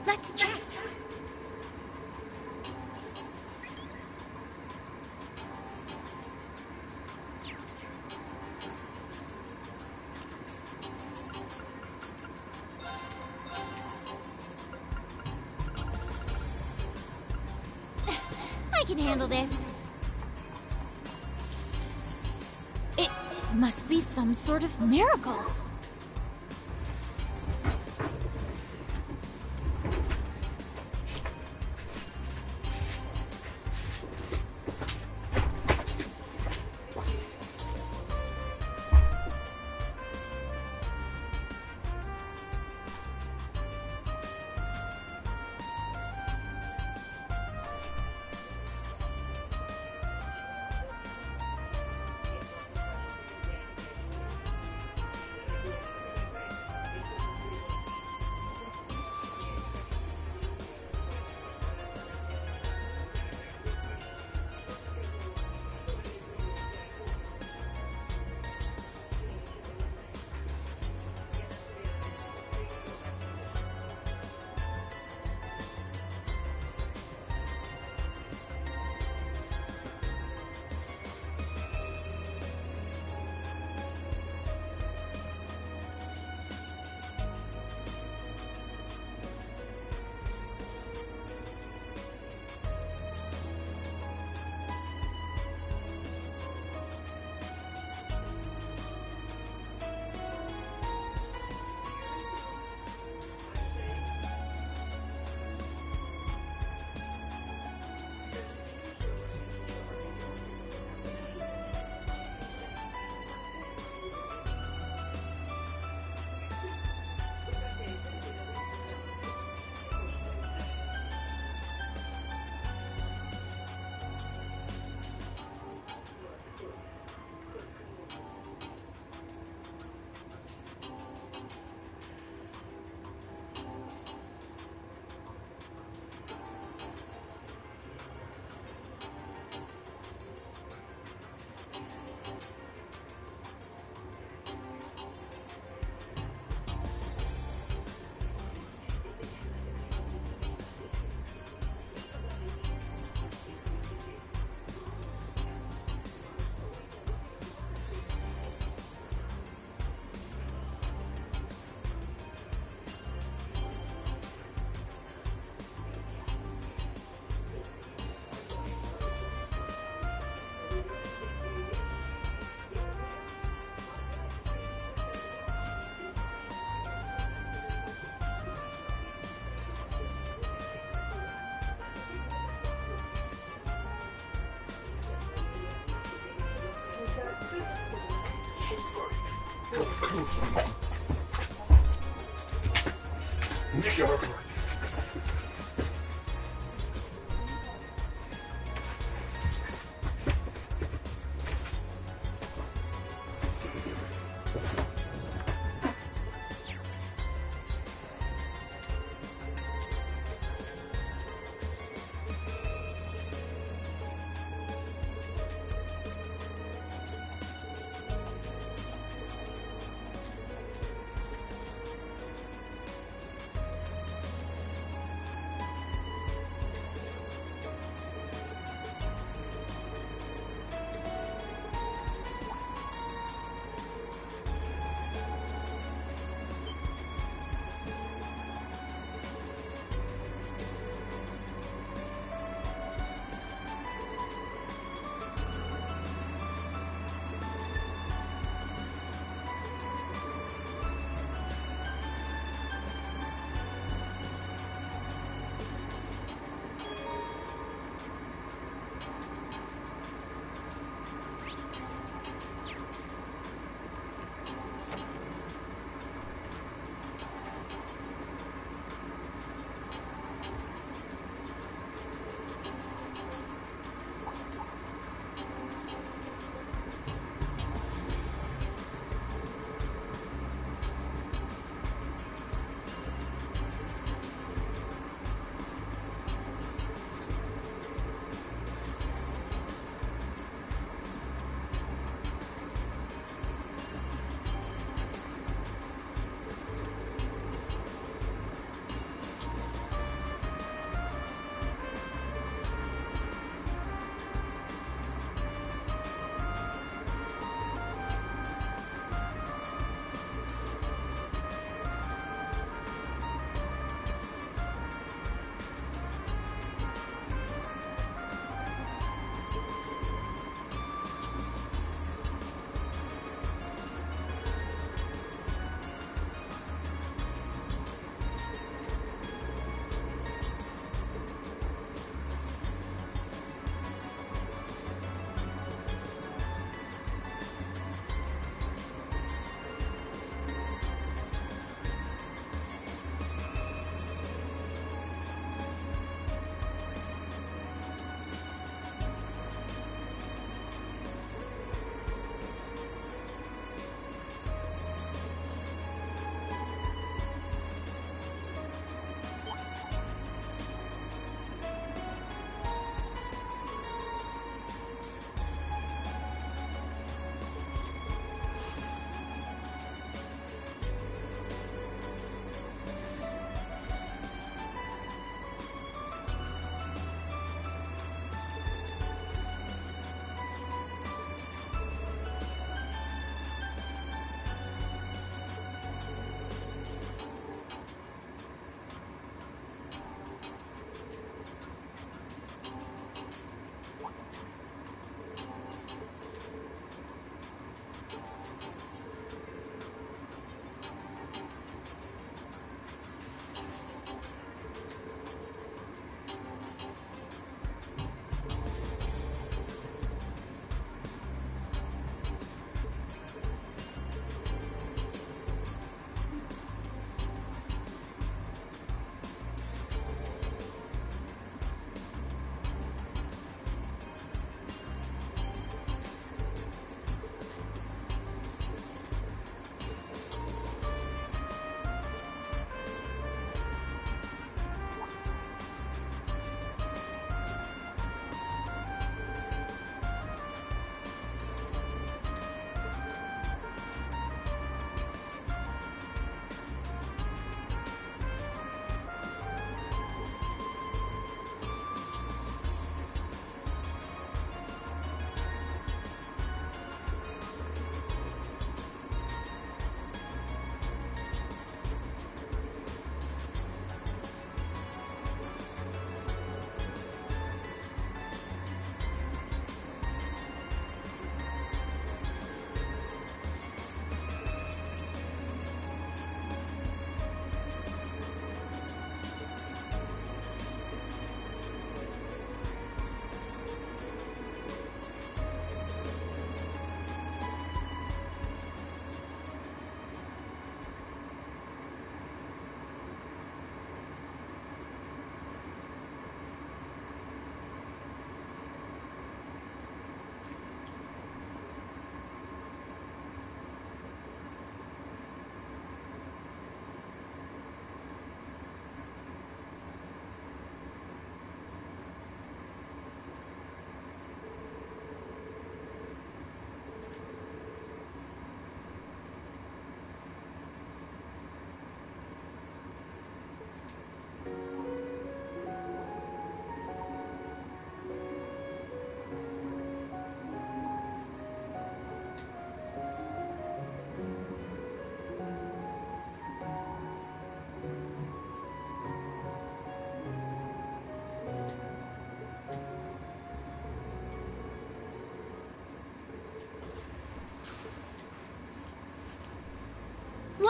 Let's check. I can handle this. It must be some sort of miracle. Niech ja to.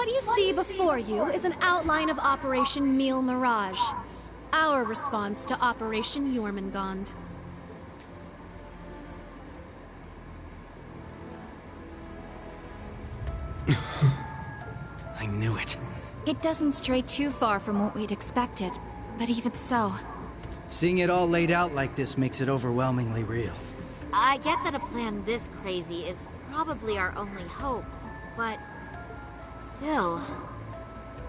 What you see before you is an outline of Operation Meal Mirage, our response to Operation Jormungand. I knew it. It doesn't stray too far from what we'd expected, but even so... Seeing it all laid out like this makes it overwhelmingly real. I get that a plan this crazy is probably our only hope, but... still...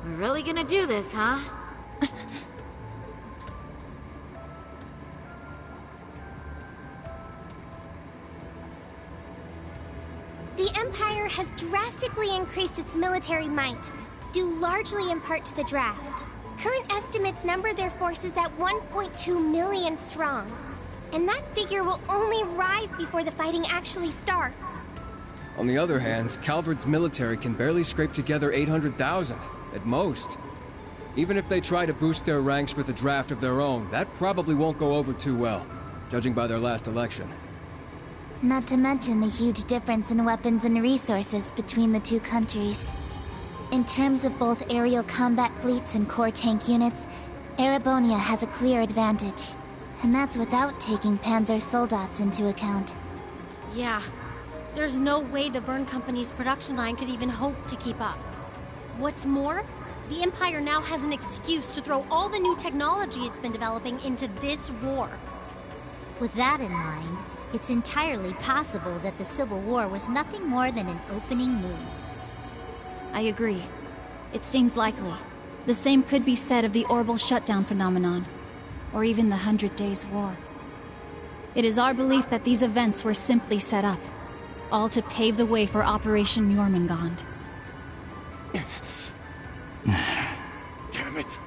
We're really gonna do this, huh? The Empire has drastically increased its military might, due largely in part to the draft. Current estimates number their forces at 1.2 million strong. And that figure will only rise before the fighting actually starts. On the other hand, Calvard's military can barely scrape together 800,000, at most. Even if they try to boost their ranks with a draft of their own, that probably won't go over too well, judging by their last election. Not to mention the huge difference in weapons and resources between the two countries. In terms of both aerial combat fleets and core tank units, Erebonia has a clear advantage. And that's without taking Panzer Soldats into account. Yeah. There's no way the Verne Company's production line could even hope to keep up. What's more, the Empire now has an excuse to throw all the new technology it's been developing into this war. With that in mind, it's entirely possible that the Civil War was nothing more than an opening move. I agree. It seems likely. The same could be said of the Orbital Shutdown phenomenon, or even the 100 Days War. It is our belief that these events were simply set up, all to pave the way for Operation Jormungand. Damn it!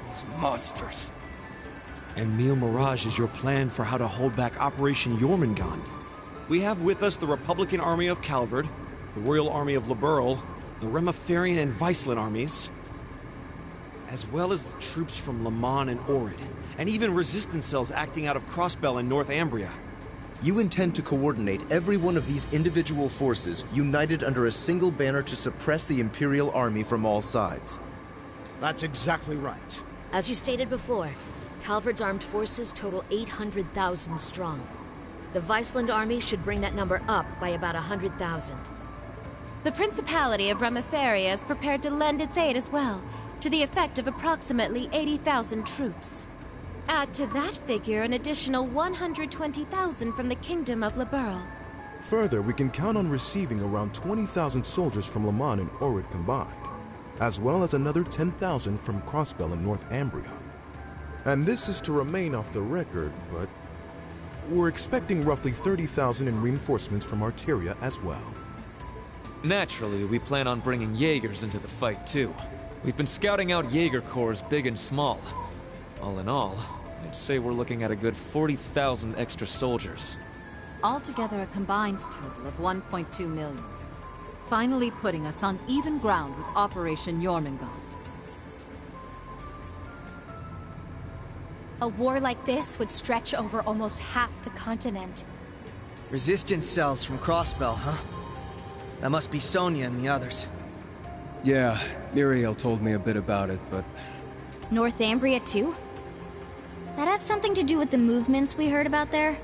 Those monsters! And Meal Mirage is your plan for how to hold back Operation Jormungand. We have with us the Republican Army of Calvard, the Royal Army of Liberl, the Remiferian and Viceland armies, as well as the troops from Le Mans and Orid, and even resistance cells acting out of Crossbell and Northumbria. You intend to coordinate every one of these individual forces united under a single banner to suppress the Imperial Army from all sides. That's exactly right. As you stated before, Calvard's armed forces total 800,000 strong. The Viceland army should bring that number up by about 100,000. The Principality of Remiferia is prepared to lend its aid as well, to the effect of approximately 80,000 troops. Add to that figure an additional 120,000 from the Kingdom of Liberl. Further, we can count on receiving around 20,000 soldiers from Le Mans and Orid combined, as well as another 10,000 from Crossbell and Northumbria. And this is to remain off the record, but we're expecting roughly 30,000 in reinforcements from Arteria as well. Naturally, we plan on bringing Jaegers into the fight too. We've been scouting out Jaeger corps big and small. All in all, I'd say we're looking at a good 40,000 extra soldiers. Altogether a combined total of 1.2 million. Finally putting us on even ground with Operation Jormungand. A war like this would stretch over almost half the continent. Resistance cells from Crossbell, huh? That must be Sonia and the others. Yeah, Muriel told me a bit about it, but... Northumbria too? That have something to do with the movements we heard about there?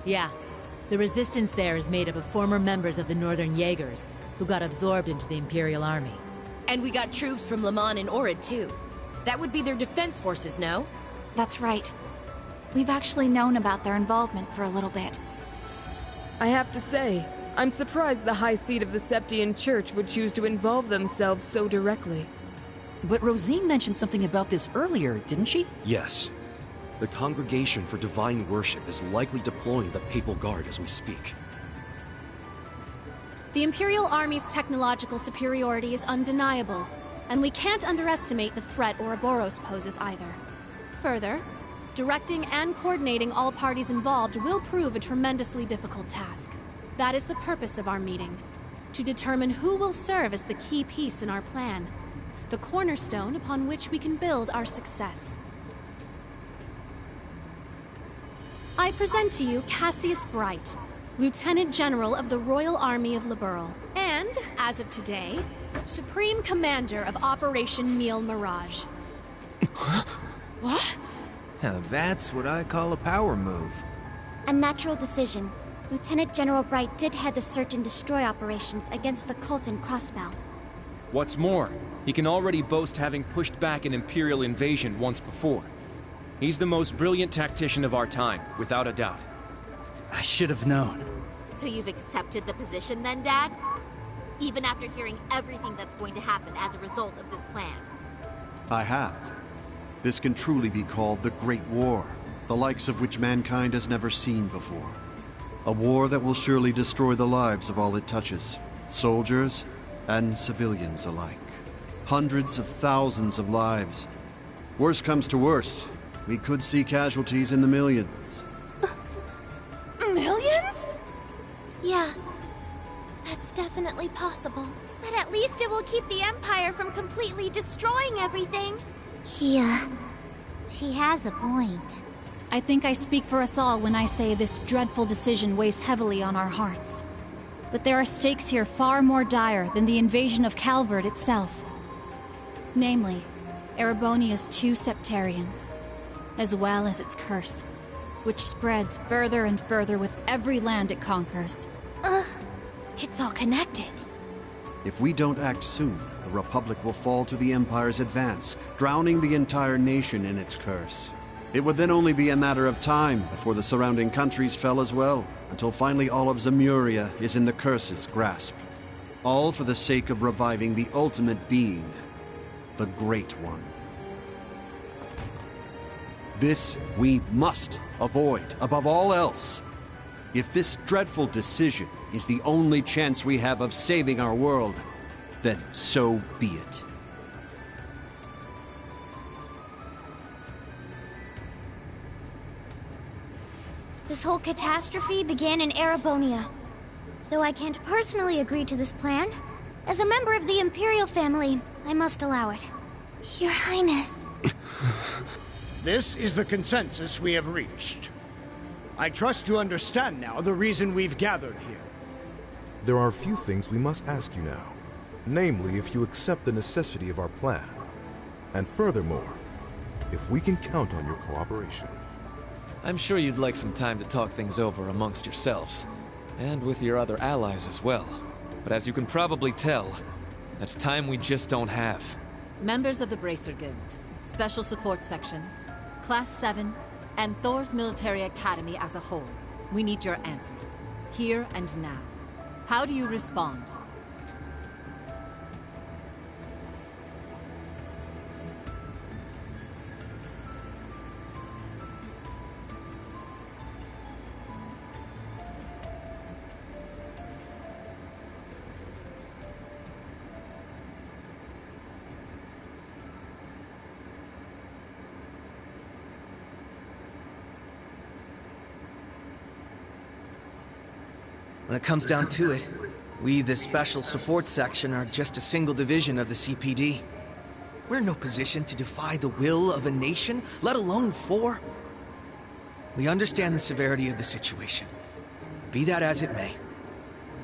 Yeah. The resistance there is made up of former members of the Northern Jaegers, who got absorbed into the Imperial Army. And we got troops from Le Mans and Orid too. That would be their defense forces, no? That's right. We've actually known about their involvement for a little bit. I have to say, I'm surprised the High Seat of the Septian Church would choose to involve themselves so directly. But Rosine mentioned something about this earlier, didn't she? Yes. The Congregation for Divine Worship is likely deploying the Papal Guard as we speak. The Imperial Army's technological superiority is undeniable, and we can't underestimate the threat Ouroboros poses either. Further, directing and coordinating all parties involved will prove a tremendously difficult task. That is the purpose of our meeting, to determine who will serve as the key piece in our plan, the cornerstone upon which we can build our success. I present to you Cassius Bright, Lieutenant General of the Royal Army of Liberl. And, as of today, Supreme Commander of Operation Meal Mirage. What? Now that's what I call a power move. A natural decision. Lieutenant General Bright did head the search and destroy operations against the cult in Crossbell. What's more, he can already boast having pushed back an Imperial invasion once before. He's the most brilliant tactician of our time, without a doubt. I should have known. So you've accepted the position then, Dad? Even after hearing everything that's going to happen as a result of this plan? I have. This can truly be called the Great War, the likes of which mankind has never seen before. A war that will surely destroy the lives of all it touches, soldiers and civilians alike. Hundreds of thousands of lives. Worst comes to worst, we could see casualties in the millions. Millions? Yeah, that's definitely possible. But at least it will keep the Empire from completely destroying everything. Yeah, she has a point. I think I speak for us all when I say this dreadful decision weighs heavily on our hearts. But there are stakes here far more dire than the invasion of Calvard itself. Namely, Erebonia's 2 Septarians, as well as its curse, which spreads further and further with every land it conquers. It's all connected. If we don't act soon, the Republic will fall to the Empire's advance, drowning the entire nation in its curse. It would then only be a matter of time before the surrounding countries fell as well, until finally all of Zemuria is in the curse's grasp. All for the sake of reviving the ultimate being, the Great One. This we must avoid above all else. If this dreadful decision is the only chance we have of saving our world, then so be it. This whole catastrophe began in Erebonia. Though I can't personally agree to this plan, as a member of the Imperial family, I must allow it. Your Highness. This is the consensus we have reached. I trust you understand now the reason we've gathered here. There are a few things we must ask you now. Namely, if you accept the necessity of our plan. And furthermore, if we can count on your cooperation. I'm sure you'd like some time to talk things over amongst yourselves. And with your other allies as well. But as you can probably tell, that's time we just don't have. Members of the Bracer Guild, Special Support Section, Class 7, and Thor's Military Academy as a whole. We need your answers, here and now. How do you respond? When it comes down to it, we, the Special Support Section, are just a single division of the CPD. We're in no position to defy the will of a nation, let alone 4. We understand the severity of the situation. Be that as it may,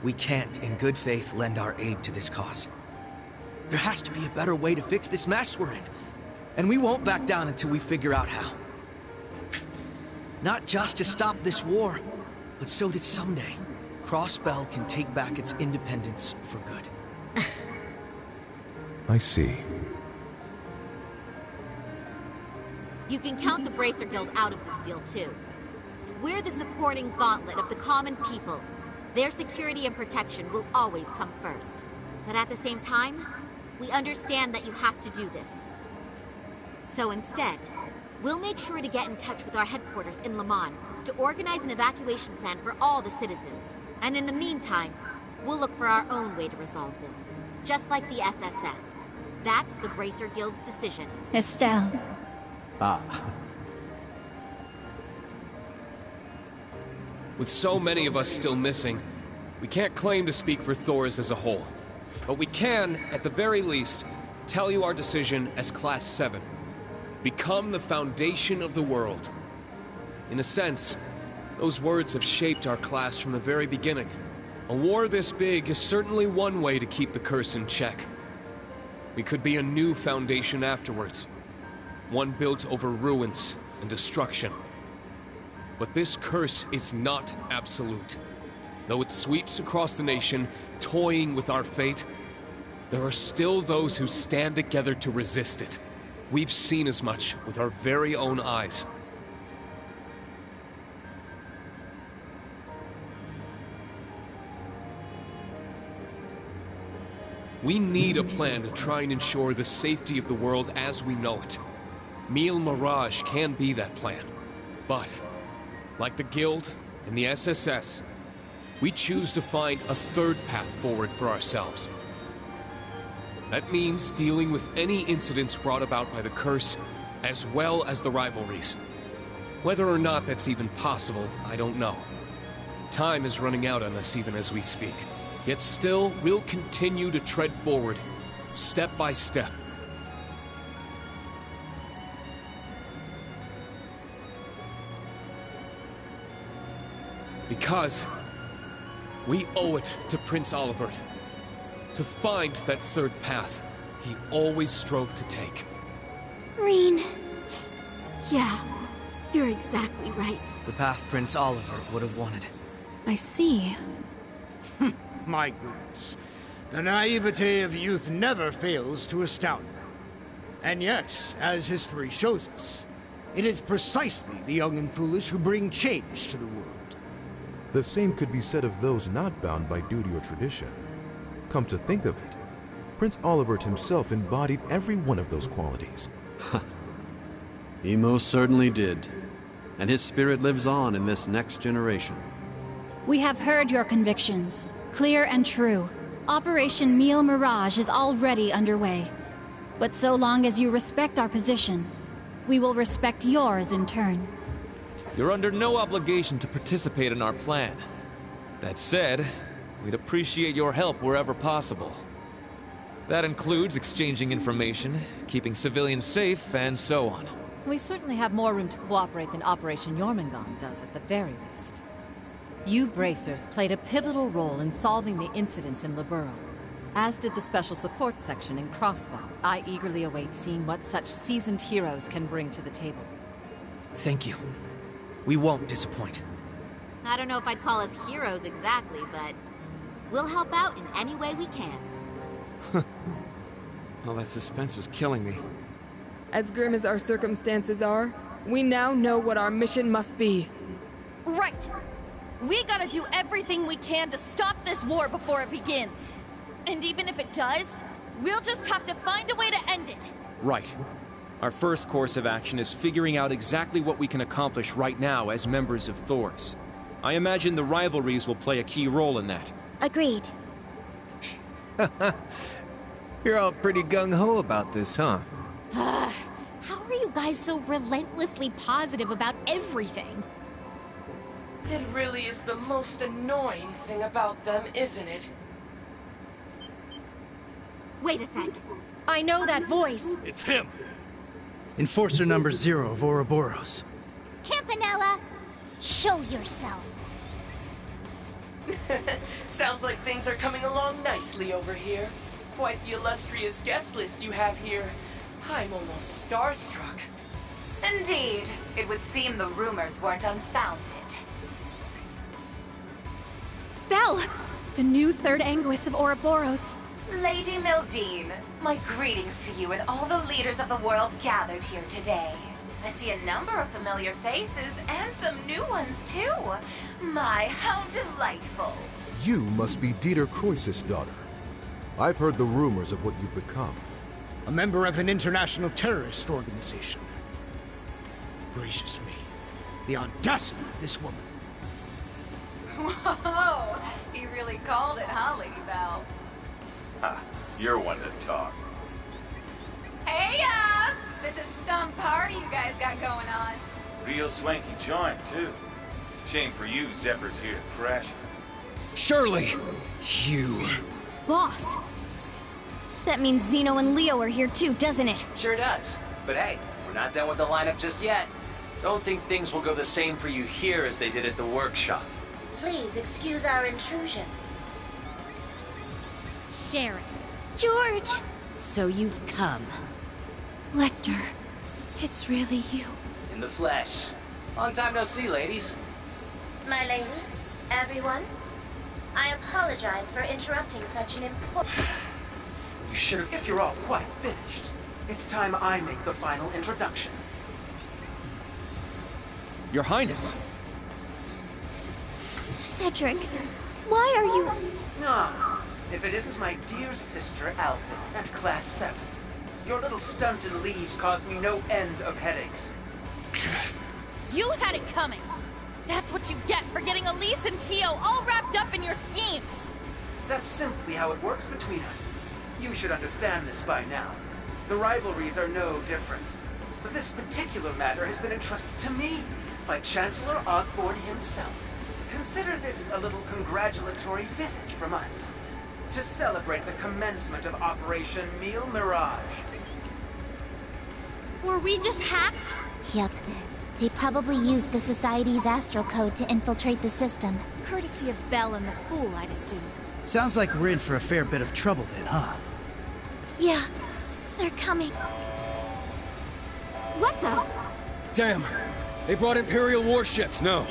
we can't, in good faith, lend our aid to this cause. There has to be a better way to fix this mess we're in, and we won't back down until we figure out how. Not just to stop this war, but so that someday, Crossbell can take back its independence for good. I see. You can count the Bracer Guild out of this deal, too. We're the supporting gauntlet of the common people. Their security and protection will always come first. But at the same time, we understand that you have to do this. So instead, we'll make sure to get in touch with our headquarters in Le Mans to organize an evacuation plan for all the citizens. And in the meantime, we'll look for our own way to resolve this. Just like the SSS. That's the Bracer Guild's decision. Estelle. With so many of us still missing, we can't claim to speak for Thors as a whole. But we can, at the very least, tell you our decision as Class 7. Become the foundation of the world. In a sense, those words have shaped our class from the very beginning. A war this big is certainly one way to keep the curse in check. We could be a new foundation afterwards. One built over ruins and destruction. But this curse is not absolute. Though it sweeps across the nation, toying with our fate, there are still those who stand together to resist it. We've seen as much with our very own eyes. We need a plan to try and ensure the safety of the world as we know it. Mille Mirage can be that plan. But, like the Guild and the SSS, we choose to find a third path forward for ourselves. That means dealing with any incidents brought about by the curse, as well as the rivalries. Whether or not that's even possible, I don't know. Time is running out on us even as we speak. Yet still, we'll continue to tread forward, step by step. Because we owe it to Prince Olivert to find that third path he always strove to take. Reen. Yeah, you're exactly right. The path Prince Olivert would have wanted. I see. My goodness. The naivete of youth never fails to astound me. And yet, as history shows us, it is precisely the young and foolish who bring change to the world. The same could be said of those not bound by duty or tradition. Come to think of it, Prince Olivert himself embodied every one of those qualities. He most certainly did. And his spirit lives on in this next generation. We have heard your convictions. Clear and true. Operation Mille Mirage is already underway. But so long as you respect our position, we will respect yours in turn. You're under no obligation to participate in our plan. That said, we'd appreciate your help wherever possible. That includes exchanging information, keeping civilians safe, and so on. We certainly have more room to cooperate than Operation Jormungand does at the very least. You Bracers played a pivotal role in solving the incidents in Lowboxgamer, as did the Special Support Section in Crossbow. I eagerly await seeing what such seasoned heroes can bring to the table. Thank you. We won't disappoint. I don't know if I'd call us heroes exactly, but we'll help out in any way we can. Well, that suspense was killing me. As grim as our circumstances are, we now know what our mission must be. Right! We gotta do everything we can to stop this war before it begins. And even if it does, we'll just have to find a way to end it. Right. Our first course of action is figuring out exactly what we can accomplish right now as members of Thors. I imagine the rivalries will play a key role in that. Agreed. You're all pretty gung-ho about this, huh? How are you guys so relentlessly positive about everything? It really is the most annoying thing about them, isn't it? Wait a sec. I know that voice. It's him! Enforcer number 0 of Ouroboros. Campanella, show yourself. Sounds like things are coming along nicely over here. Quite the illustrious guest list you have here. I'm almost starstruck. Indeed. It would seem the rumors weren't unfounded. Belle! The new third Anguis of Ouroboros. Lady Mildine, my greetings to you and all the leaders of the world gathered here today. I see a number of familiar faces and some new ones too. My, how delightful. You must be Dieter Croesus' daughter. I've heard the rumors of what you've become. A member of an international terrorist organization. Gracious me. The audacity of this woman. Whoa! You really called it, huh, Lady Belle? Ha, you're one to talk. Hey, this is some party you guys got going on. Real swanky joint, too. Shame for you, Zephyr's here to crash it. Shirley! You... Boss! That means Zeno and Leo are here too, doesn't it? Sure does. But hey, we're not done with the lineup just yet. Don't think things will go the same for you here as they did at the workshop. Please excuse our intrusion. Sharon. George! So you've come. Lecter, it's really you. In the flesh. Long time no see, ladies. My lady, everyone, I apologize for interrupting such an important... You should have... If you're all quite finished, it's time I make the final introduction. Your Highness! Cedric, why are you... Ah, if it isn't my dear sister Alvin at Class 7. Your little stunt in leaves caused me no end of headaches. You had it coming! That's what you get for getting Elise and Tio all wrapped up in your schemes! That's simply how it works between us. You should understand this by now. The rivalries are no different. But this particular matter has been entrusted to me by Chancellor Osborne himself. Consider this a little congratulatory visit from us to celebrate the commencement of Operation Meal Mirage. Were we just hacked? Yep. They probably used the Society's astral code to infiltrate the system. Courtesy of Belle and the Fool, I'd assume. Sounds like we're in for a fair bit of trouble then, huh? Yeah, they're coming. What the? Damn! They brought Imperial warships! No,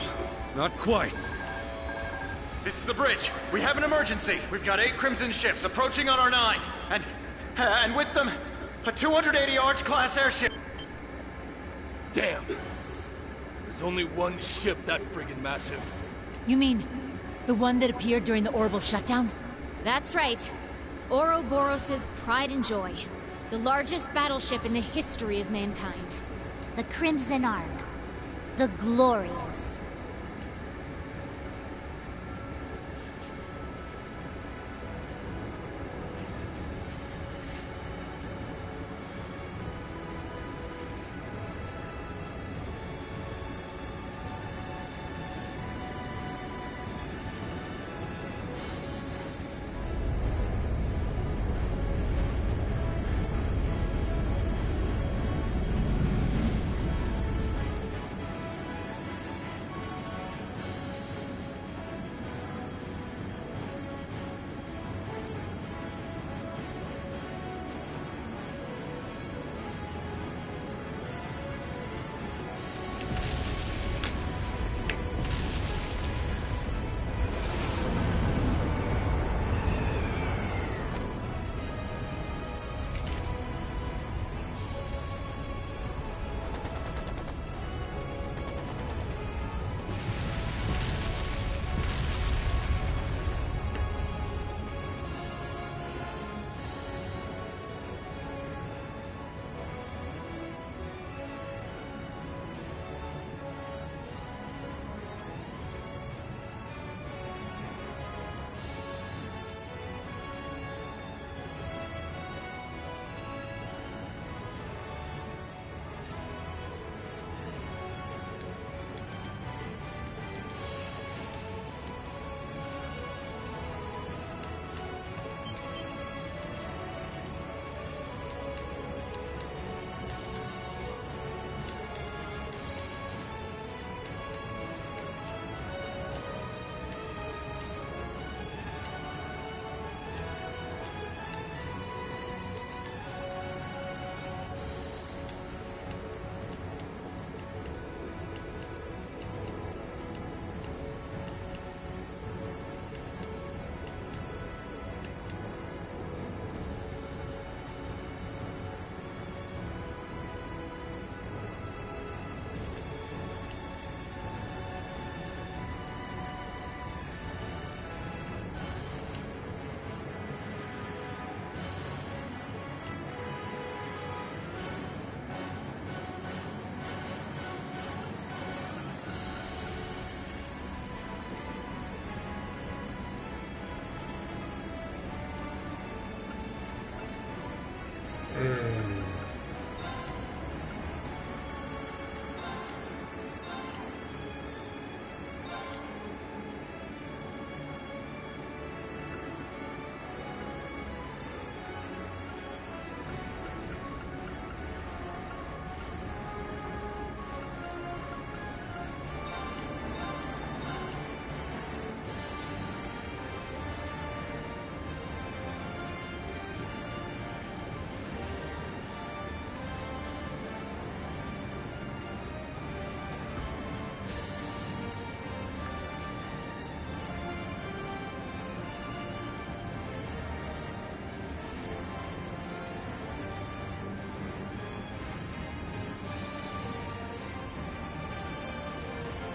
not quite. This is the bridge. We have an emergency. We've got 8 Crimson ships approaching on our 9. And with them, a 280 Arch-class airship. Damn. There's only one ship that friggin' massive. You mean, the one that appeared during the orbital shutdown? That's right. Ouroboros' pride and joy. The largest battleship in the history of mankind. The Crimson Ark. The Glorious.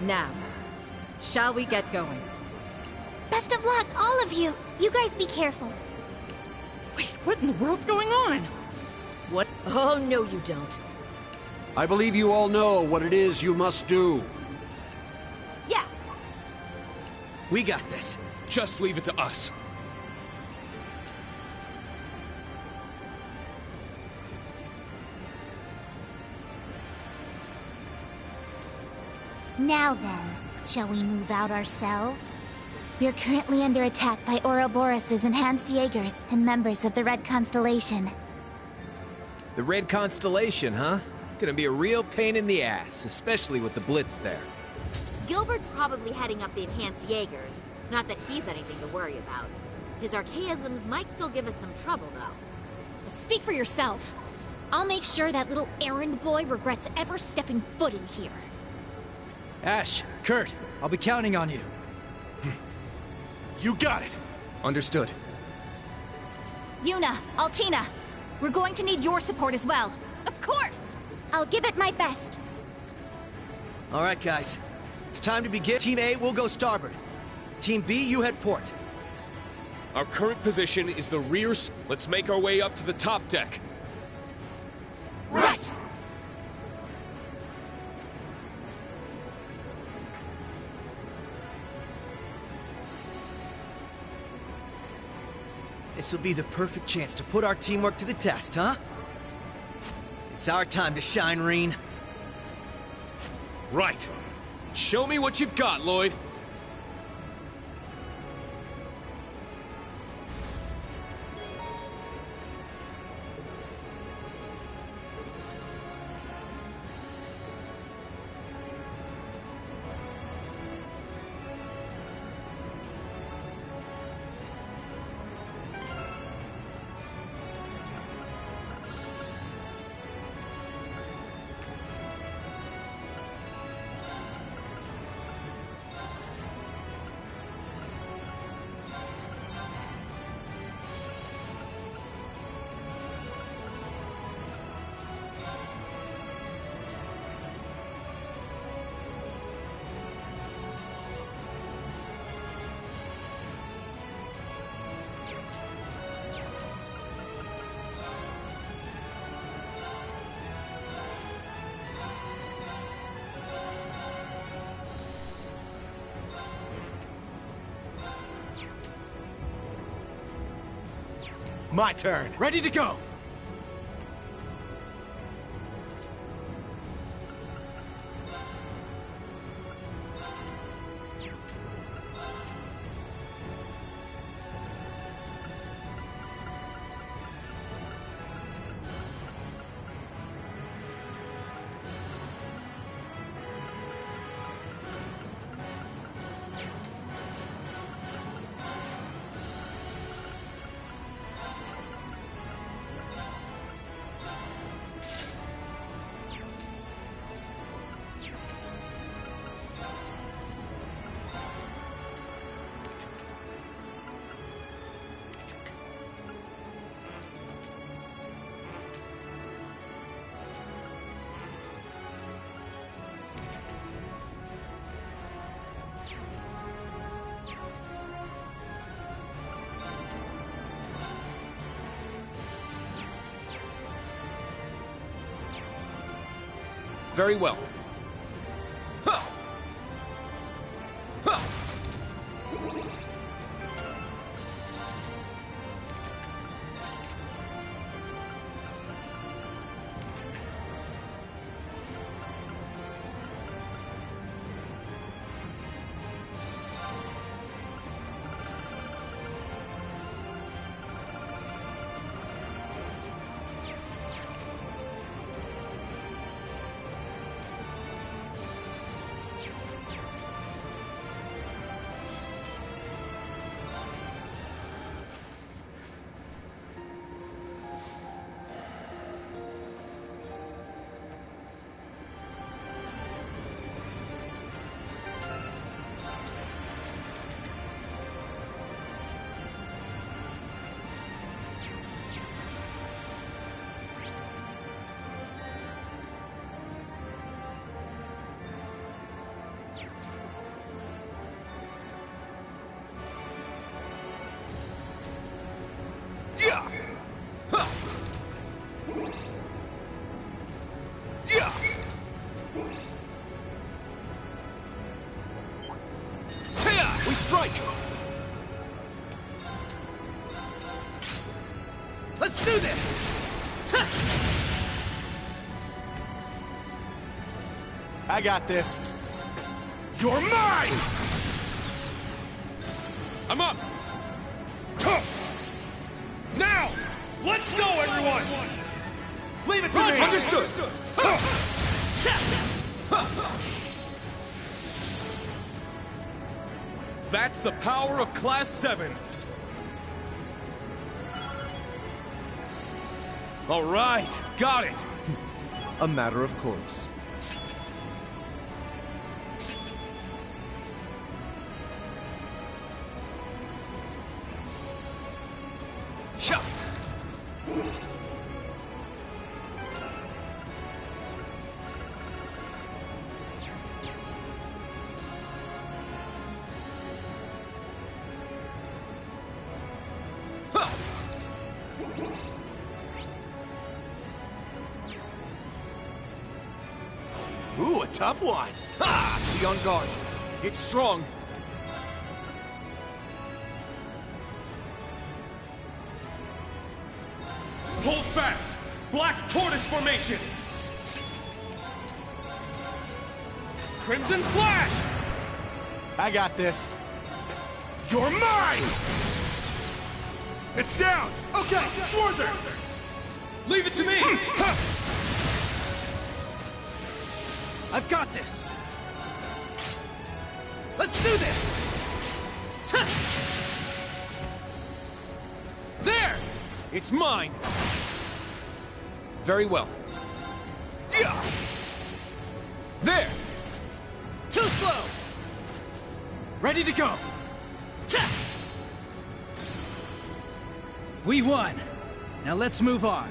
Now, shall we get going? Best of luck, all of you! You guys be careful. Wait, what in the world's going on? What? Oh, no you don't. I believe you all know what it is you must do. Yeah! We got this. Just leave it to us. Now then, shall we move out ourselves? We're currently under attack by Ouroboros' enhanced Jaegers and members of the Red Constellation. The Red Constellation, huh? Gonna be a real pain in the ass, especially with the Blitz there. Gilbert's probably heading up the enhanced Jaegers. Not that he's anything to worry about. His archaisms might still give us some trouble, though. Speak for yourself. I'll make sure that little errand boy regrets ever stepping foot in here. Ash, Kurt, I'll be counting on you. You got it! Understood. Yuna, Altina, we're going to need your support as well. Of course! I'll give it my best. All right, guys. It's time to begin. Team A will go starboard. Team B, you head port. Our current position is the rear. Let's make our way up to the top deck. Right! This will be the perfect chance to put our teamwork to the test, huh? It's our time to shine, Reen. Right. Show me what you've got, Lloyd. My turn. Ready to go! Very well. Huh. Huh. Let's do this! I got this. You're mine! I'm up! Now! Let's go, everyone! Leave it to me! Understood! That's the power of Class 7. All right, got it. A matter of course. Shut. Ooh, a tough one. Ha! Be on guard. Get strong. Hold fast! Black Tortoise Formation! Crimson Slash! I got this. You're mine! It's down! Okay, Schwarzer! Leave it to me! I've got this! Let's do this! There! It's mine! Very well. Yeah. There! Too slow! Ready to go! We won! Now let's move on.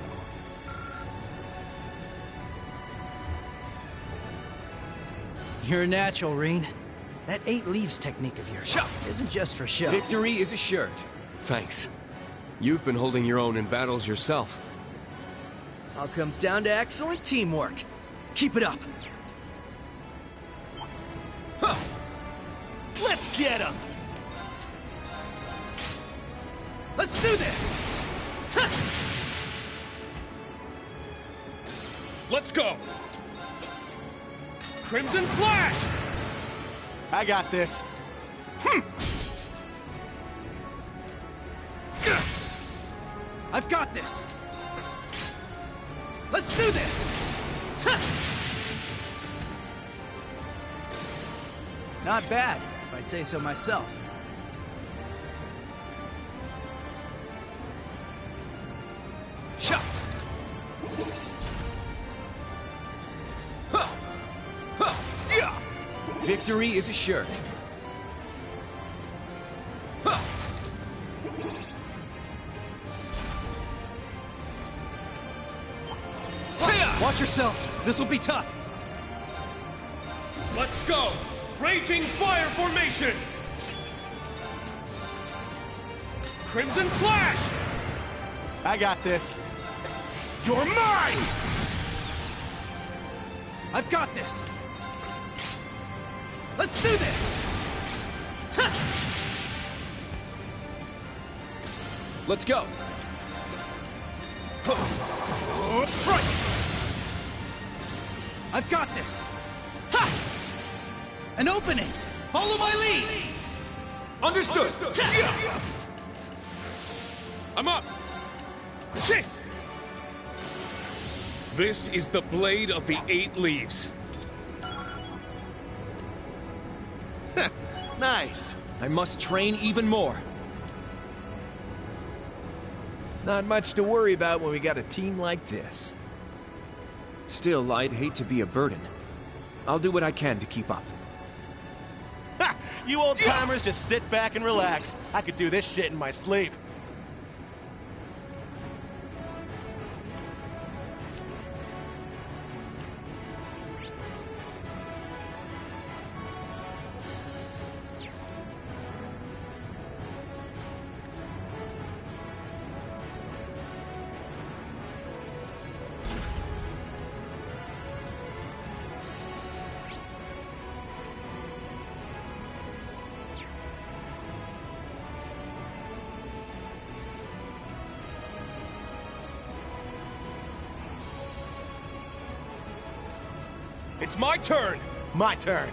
You're a natural, Reen. That 8 leaves technique of yours isn't just for show. Victory is assured. Thanks. You've been holding your own in battles yourself. All comes down to excellent teamwork. Keep it up. Huh. Let's get him! Let's do this! Let's go! Crimson Slash! I got this. I've got this! Let's do this! Not bad, if I say so myself. Shut! Victory is assured. Watch yourselves. This will be tough. Let's go! Raging Fire Formation! Crimson Slash! I got this. You're mine! I've got this. Let's do this! Let's go! Strike! I've got this! Ha! An opening! Follow my lead! Understood! I'm up! Shit! This is the blade of the 8 leaves. Nice! I must train even more. Not much to worry about when we got a team like this. Still, I'd hate to be a burden. I'll do what I can to keep up. Ha! You old-timers just sit back and relax. I could do this shit in my sleep. It's my turn! My turn.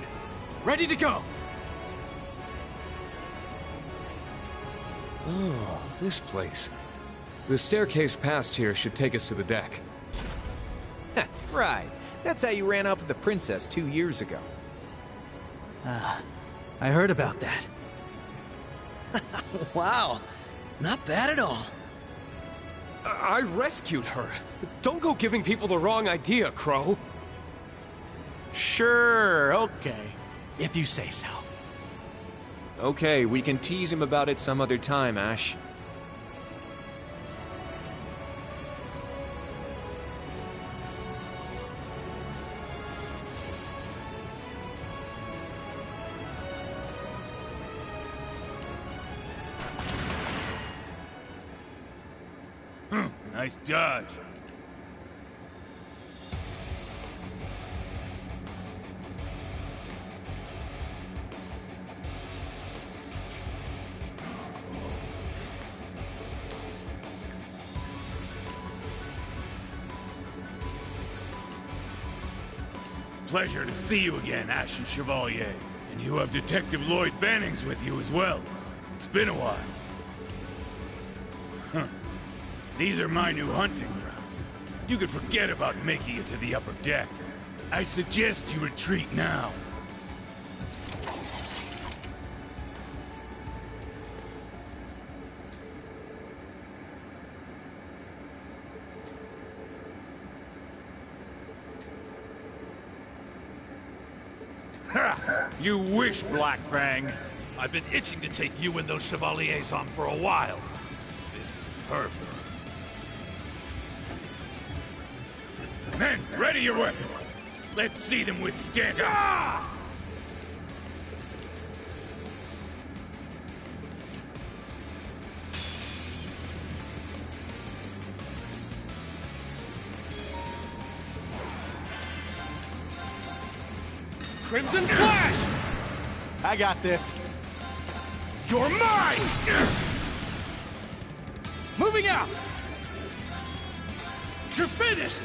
Ready to go! Oh, this place. The staircase past here should take us to the deck. Right. That's how you ran up with the princess 2 years ago. I heard about that. Wow. Not bad at all. I rescued her. Don't go giving people the wrong idea, Crow. Sure, okay. If you say so. Okay, we can tease him about it some other time, Ash. Nice dodge. Pleasure to see you again, Ashen Chevalier. And you have Detective Lloyd Bannings with you as well. It's been a while. Huh. These are my new hunting grounds. You could forget about making it to the upper deck. I suggest you retreat now. Ha! You wish, Black Fang. I've been itching to take you and those Chevaliers on for a while. This is perfect. Men, ready your weapons. Let's see them withstand. Ah! Crimson Flash! I got this. You're mine! Moving out! You're finished!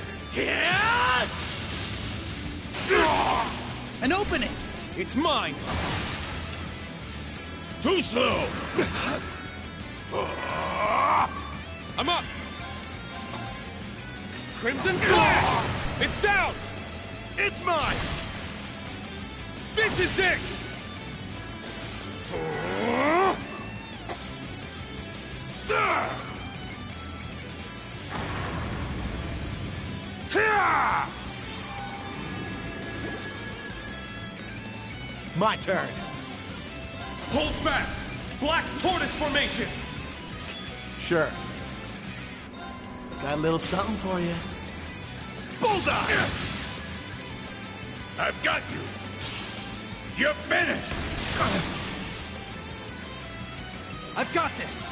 An opening! It's mine! Too slow! I'm up! Crimson Flash! It's down! It's mine! This is it! My turn. Hold fast! Black Tortoise formation! Sure. Got a little something for you. Bullseye! I've got you! You're finished! I've got this!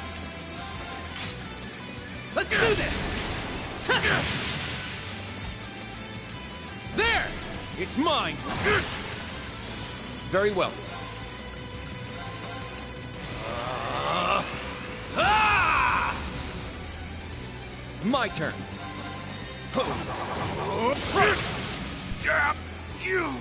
Let's do this! There! It's mine! Very well. My turn. You!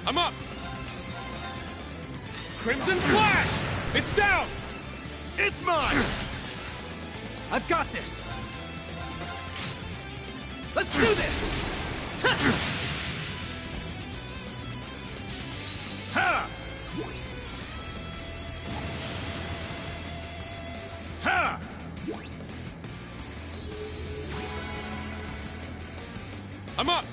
I'm up! Crimson Flash! It's down! It's mine! I've got this! Let's do this! Ha! Ha! I'm up!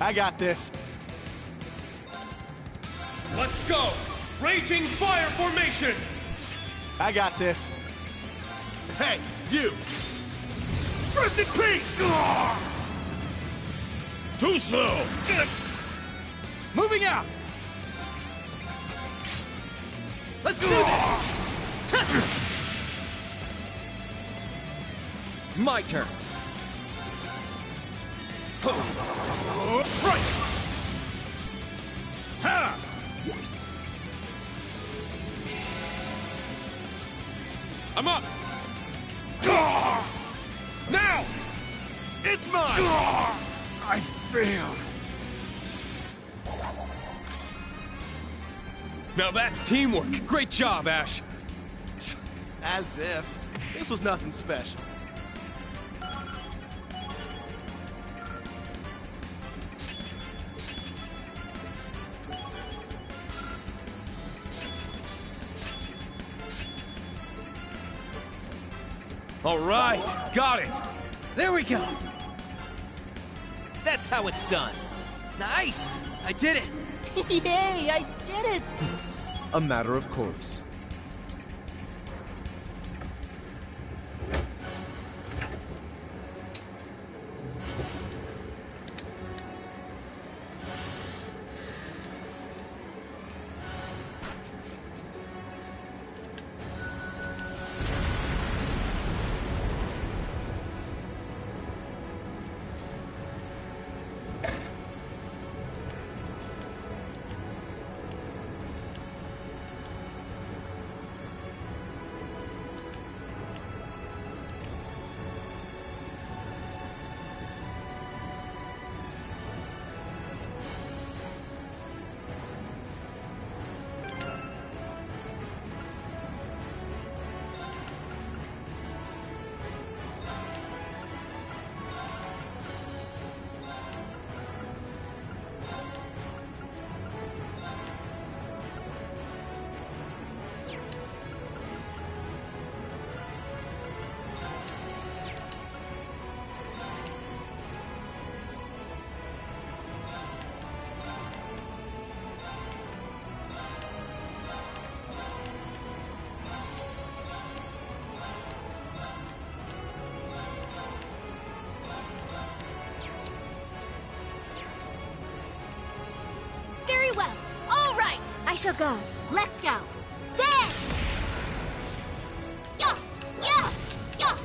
I got this. Let's go! Raging Fire Formation! I got this. Hey, you! Rest in peace! Too slow! Moving out! Let's do this! My turn. Strike! Ha! I'm up! Now! It's mine! I failed. Now that's teamwork. Great job, Ash. As if. This was nothing special. All right, got it. There we go. That's how it's done. Nice! I did it! Yay, I did it! A matter of course. Very well. All right. I shall go. Let's go. There! Yeah! Yeah! Yeah!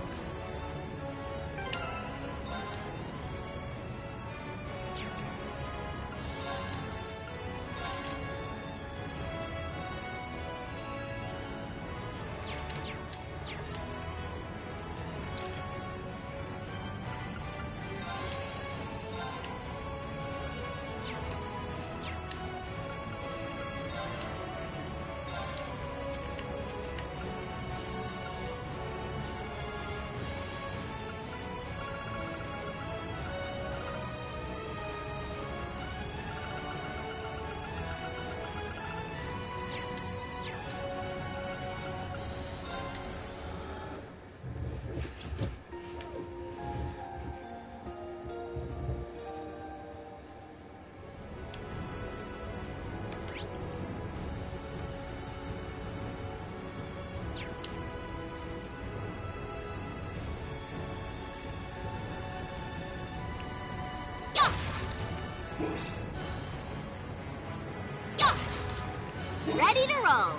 Ready to roll.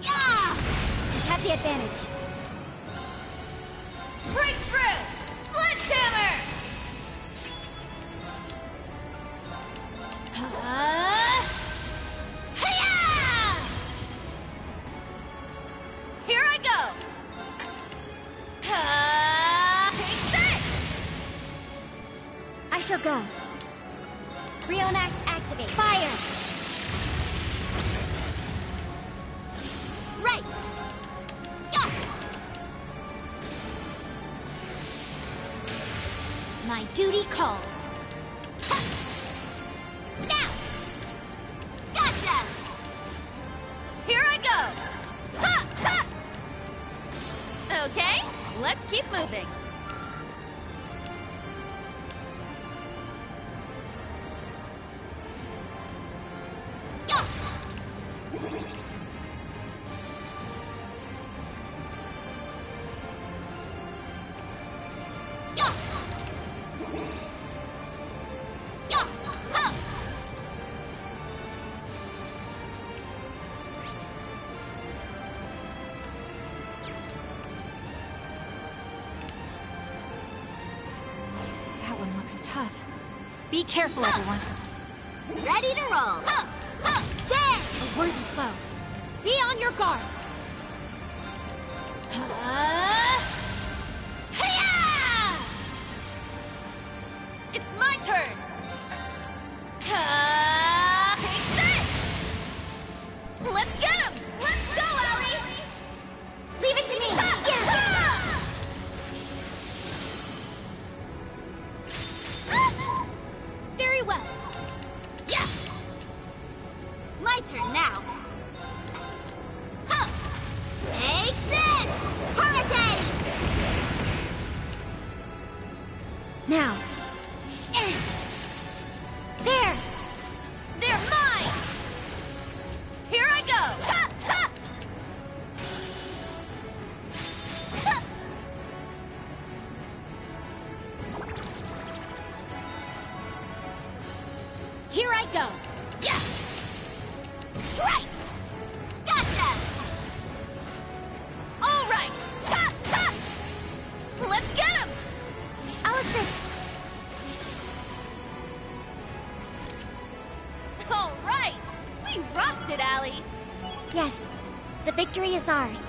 Yeah! We have the advantage. Breakthrough! Sledgehammer! Hiya! Here I go! Take this! I shall go. Reenact activate. Fire! Right! Yeah! My duty calls. Ha! Now! Gotcha! Here I go! Ha! Ha! Okay, let's keep moving. Be careful, everyone. Ready to roll. There! A worthy foe. Be on your guard. Hiya! It's my turn! Take this! Let's get him! Let's go, Allie! Leave it to me! Very well. Yeah! My turn now. Take this! Hurricane! Now. There! They're mine! Here I go! Ta! Ta! Ta! Here I go. Yeah! Strike! Gotcha! All right! Ta! Ta! Let's get him! I'll assist. All right! We rocked it, Allie! Yes, the victory is ours.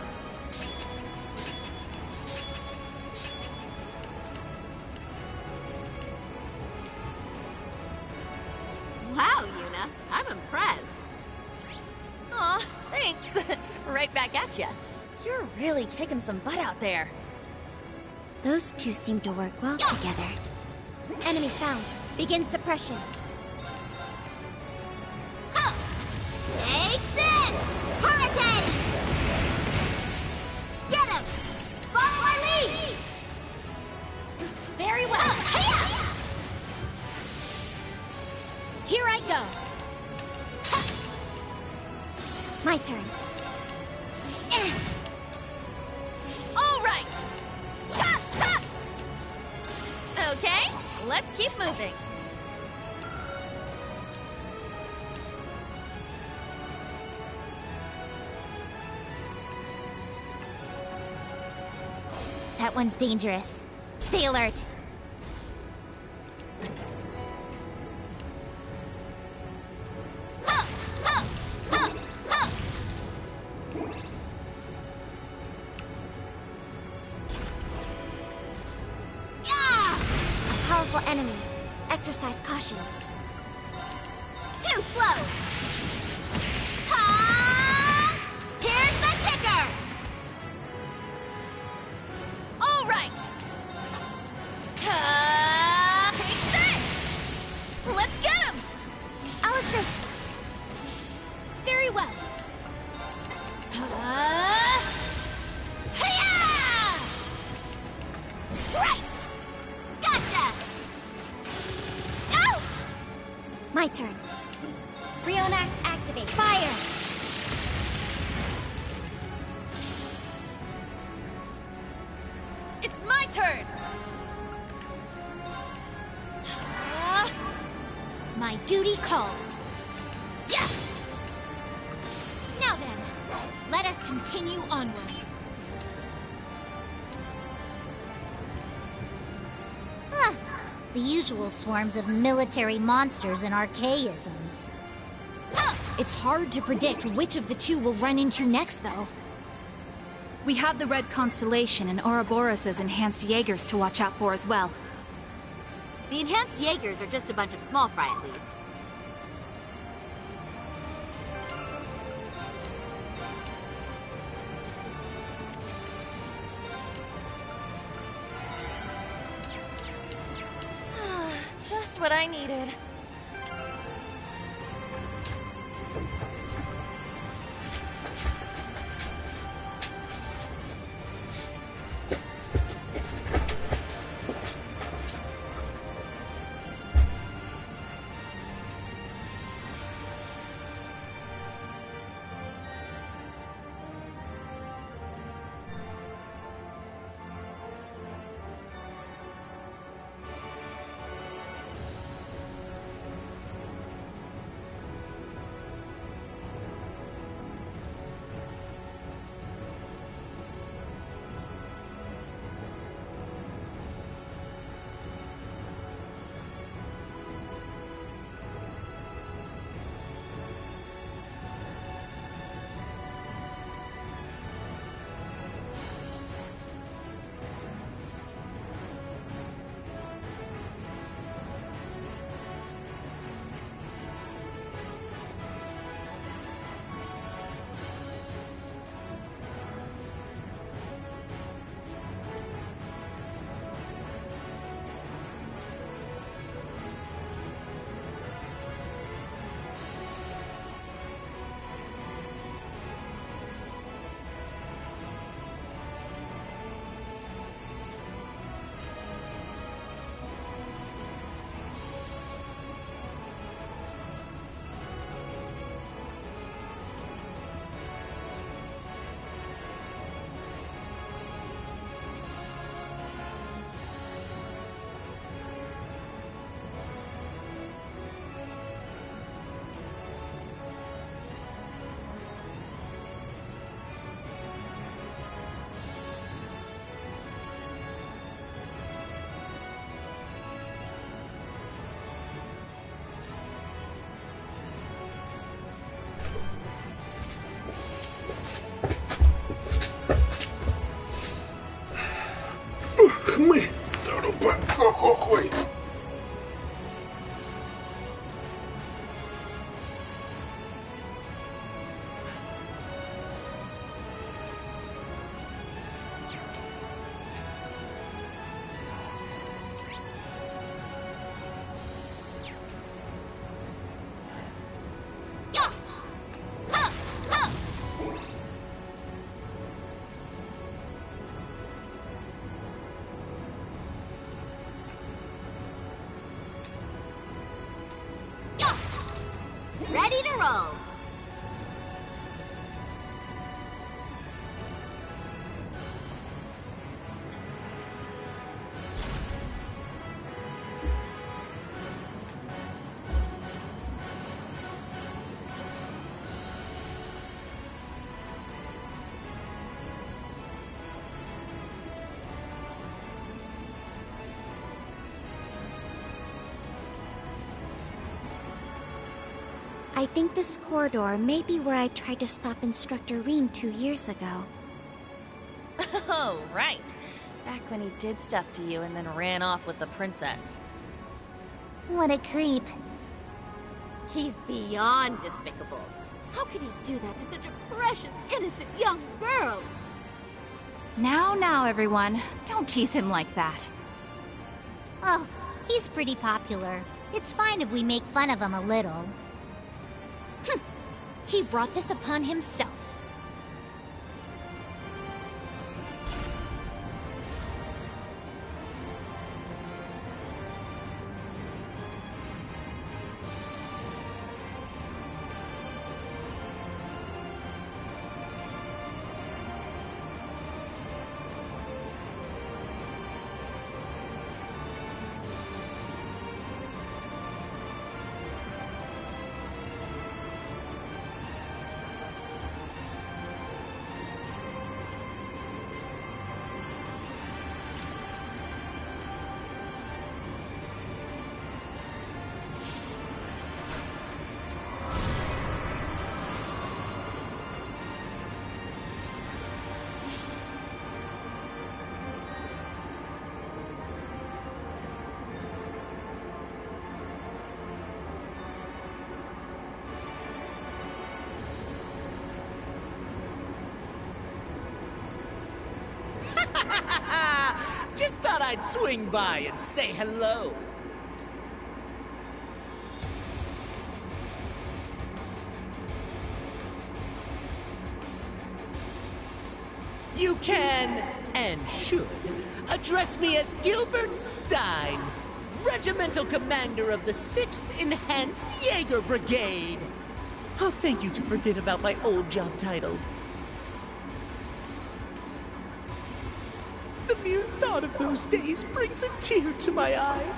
Wow, Yuna. I'm impressed. Aw, thanks. Right back at ya. You're really kicking some butt out there. Those two seem to work well together. Enemy found. Begin suppression. Take this! Hurricane! Get him! Follow my lead! Very well. Here I go. My turn. All right! Ta! Ta! Okay, let's keep moving. That one's dangerous. Stay alert. Powerful enemy. Exercise caution. Too slow! Ha! Here's the kicker! All right! Take this! Let's get him! I'll assist. Very well. Hiya! Strike! Gotcha! Out! My turn. Riona, activate. Fire! It's my turn! My duty calls. Yeah! Now then, let us continue onward. The usual swarms of military monsters and archaisms. It's hard to predict which of the two we'll run into next, though. We have the Red Constellation and Ouroboros' enhanced Jaegers to watch out for as well. The enhanced Jaegers are just a bunch of small fry, at least. Just what I needed. Wait. Ready to roll. I think this corridor may be where I tried to stop Instructor Reen 2 years ago. Oh, right. Back when he did stuff to you and then ran off with the princess. What a creep. He's beyond despicable. How could he do that to such a precious, innocent young girl? Now, everyone. Don't tease him like that. Oh, he's pretty popular. It's fine if we make fun of him a little. He brought this upon himself. Just thought I'd swing by and say hello. You can, and should, address me as Gilbert Stein, Regimental Commander of the 6th Enhanced Jaeger Brigade. Oh, thank you to forget about my old job title. The mere thought of those days brings a tear to my eye.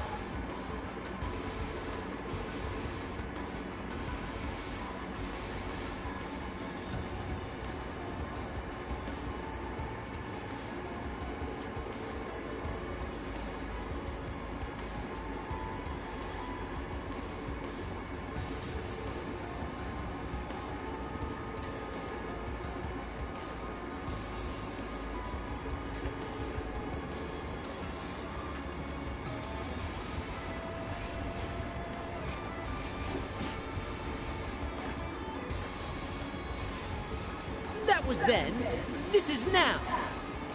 That was then. This is now.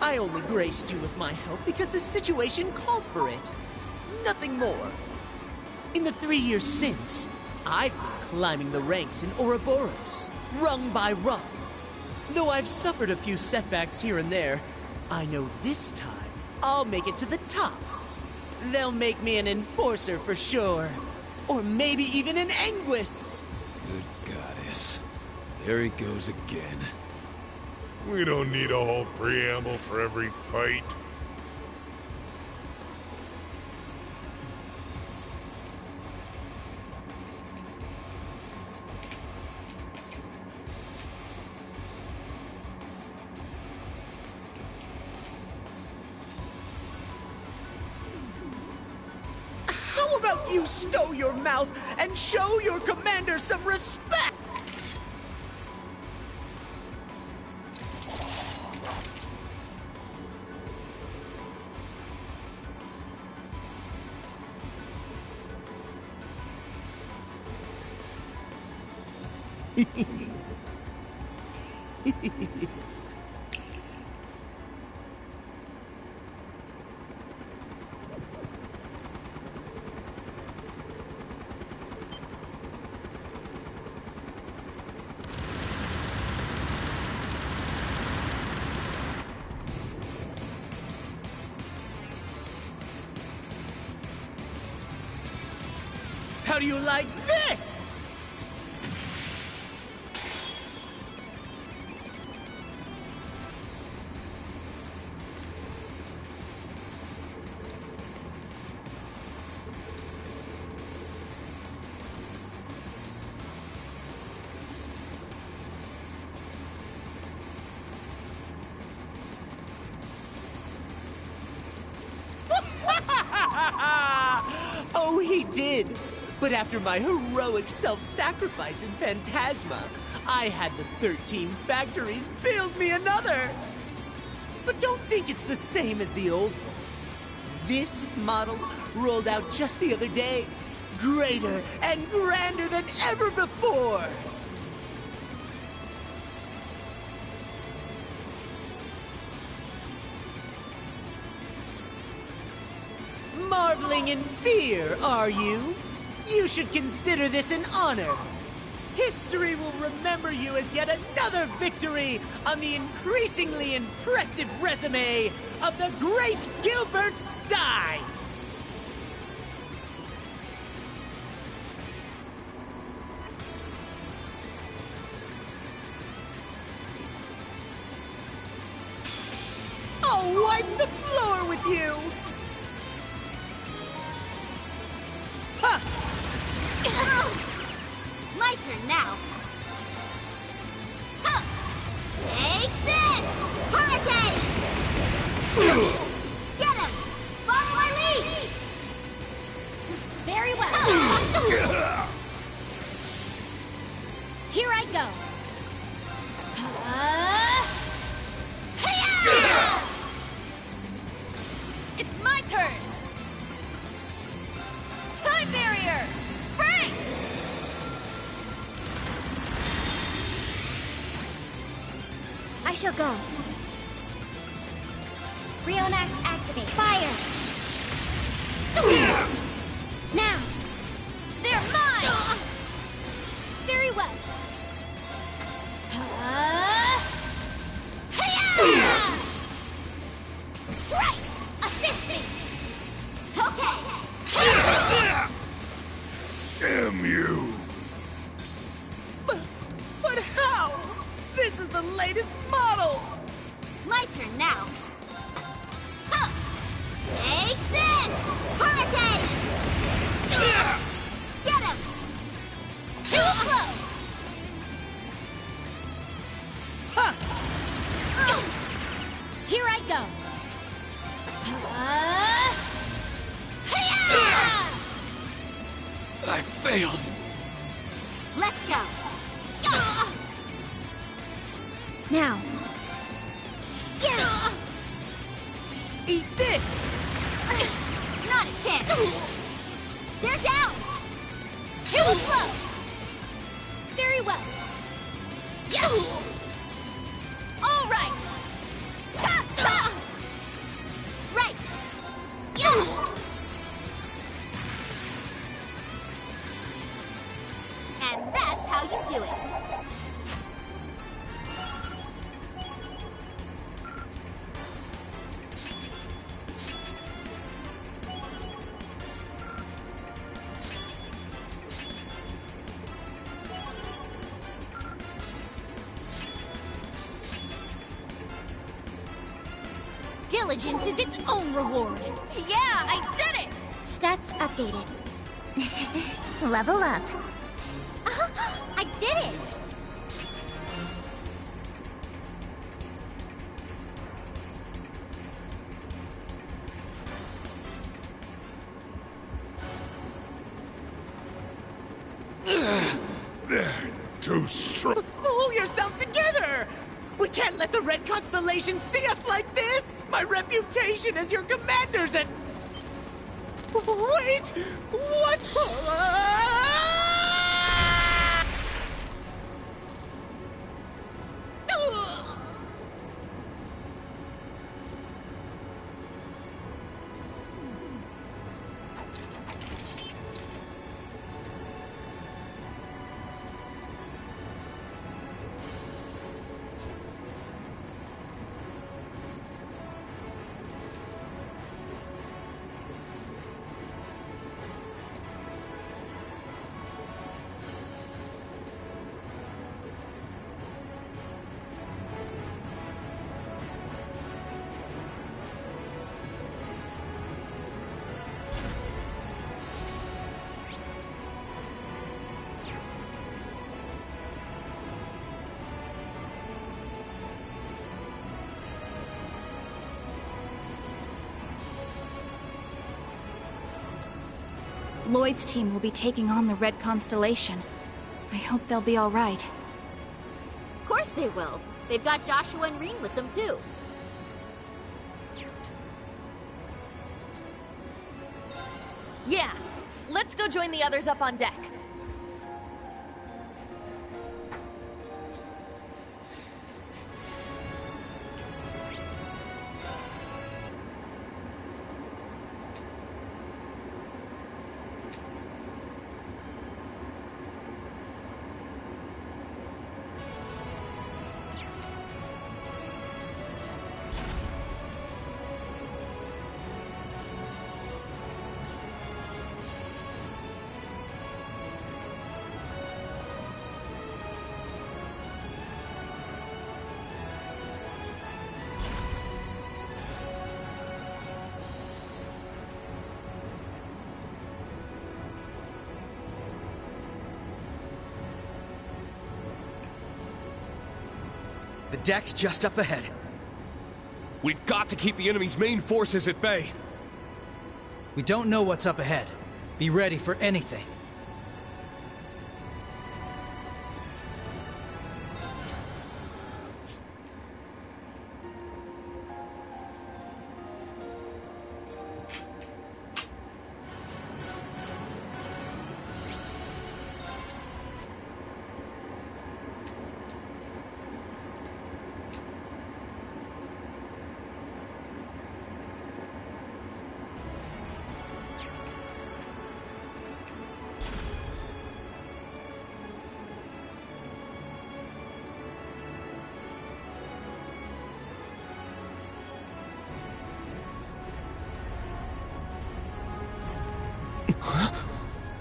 I only graced you with my help because the situation called for it. Nothing more. In the 3 years since, I've been climbing the ranks in Ouroboros, rung by rung. Though I've suffered a few setbacks here and there, I know this time I'll make it to the top. They'll make me an enforcer for sure. Or maybe even an Anguis. Good goddess. There he goes again. We don't need a whole preamble for every fight. How about you stow your mouth and show your commander some respect? How do you like this? Oh, he did. But after my heroic self-sacrifice in Phantasma, I had the 13 factories build me another. But don't think it's the same as the old one. This model rolled out just the other day, greater and grander than ever before. Marveling in fear, are you? You should consider this an honor. History will remember you as yet another victory on the increasingly impressive resume of the great Gilbert Stein. I'll wipe the floor with you. My turn now. Huh. Take this! Hurricane! Get him! Follow my lead! Very well. Here I go. Hi-ya! It's my turn! Time barrier! Break! I shall go. Rionac, activate. Fire! Now! They're mine! Very well. Hi-ya! Strike! Assist me! Okay! Damn you! But how? This is the latest model! My turn now. Huh. Take this! Hurricane! Get him! Too slow! Here I go. I failed. Let's go! Now. Yeah! Eat this! Not a chance! They're down! Too slow! Very well. Yeah! All right! Ta-ta! Right! Yeah! And that's how you do it. Diligence is its own reward. Yeah, I did it! Stats updated. Level up. I did it! They're too strong. Pull yourselves together! We can't let the Red Constellation see us like this! My reputation as your commanders and... Wait! What? Lloyd's team will be taking on the Red Constellation. I hope they'll be all right. Of course they will. They've got Joshua and Reen with them, too. Yeah, let's go join the others up on deck. The deck's just up ahead. We've got to keep the enemy's main forces at bay. We don't know what's up ahead. Be ready for anything.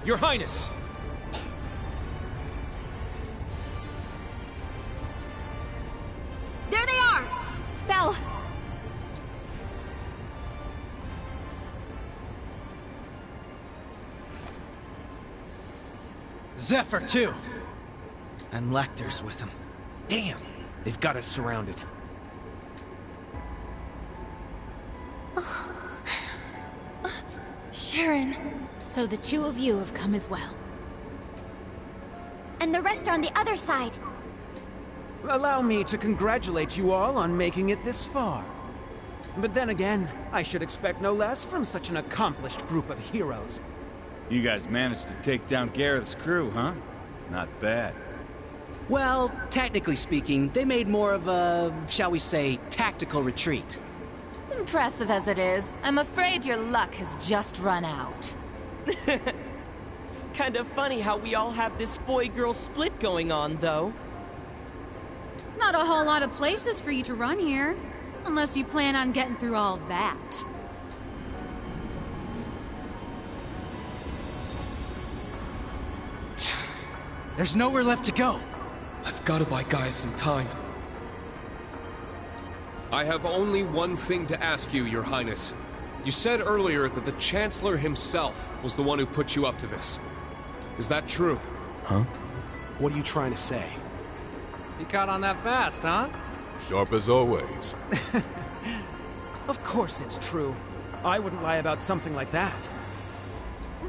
Your Highness! There they are! Belle! Zephyr, too. And Lecter's with him. Damn! They've got us surrounded. Sharon. So the two of you have come as well. And the rest are on the other side. Allow me to congratulate you all on making it this far. But then again, I should expect no less from such an accomplished group of heroes. You guys managed to take down Gareth's crew, huh? Not bad. Well, technically speaking, they made more of a, shall we say, tactical retreat. Impressive as it is, I'm afraid your luck has just run out. Kind of funny how we all have this boy-girl split going on, though. Not a whole lot of places for you to run here. Unless you plan on getting through all that. There's nowhere left to go. I've got to buy guys some time. I have only one thing to ask you, Your Highness. You said earlier that the Chancellor himself was the one who put you up to this. Is that true? Huh? What are you trying to say? You caught on that fast, huh? Sharp as always. Of course it's true. I wouldn't lie about something like that.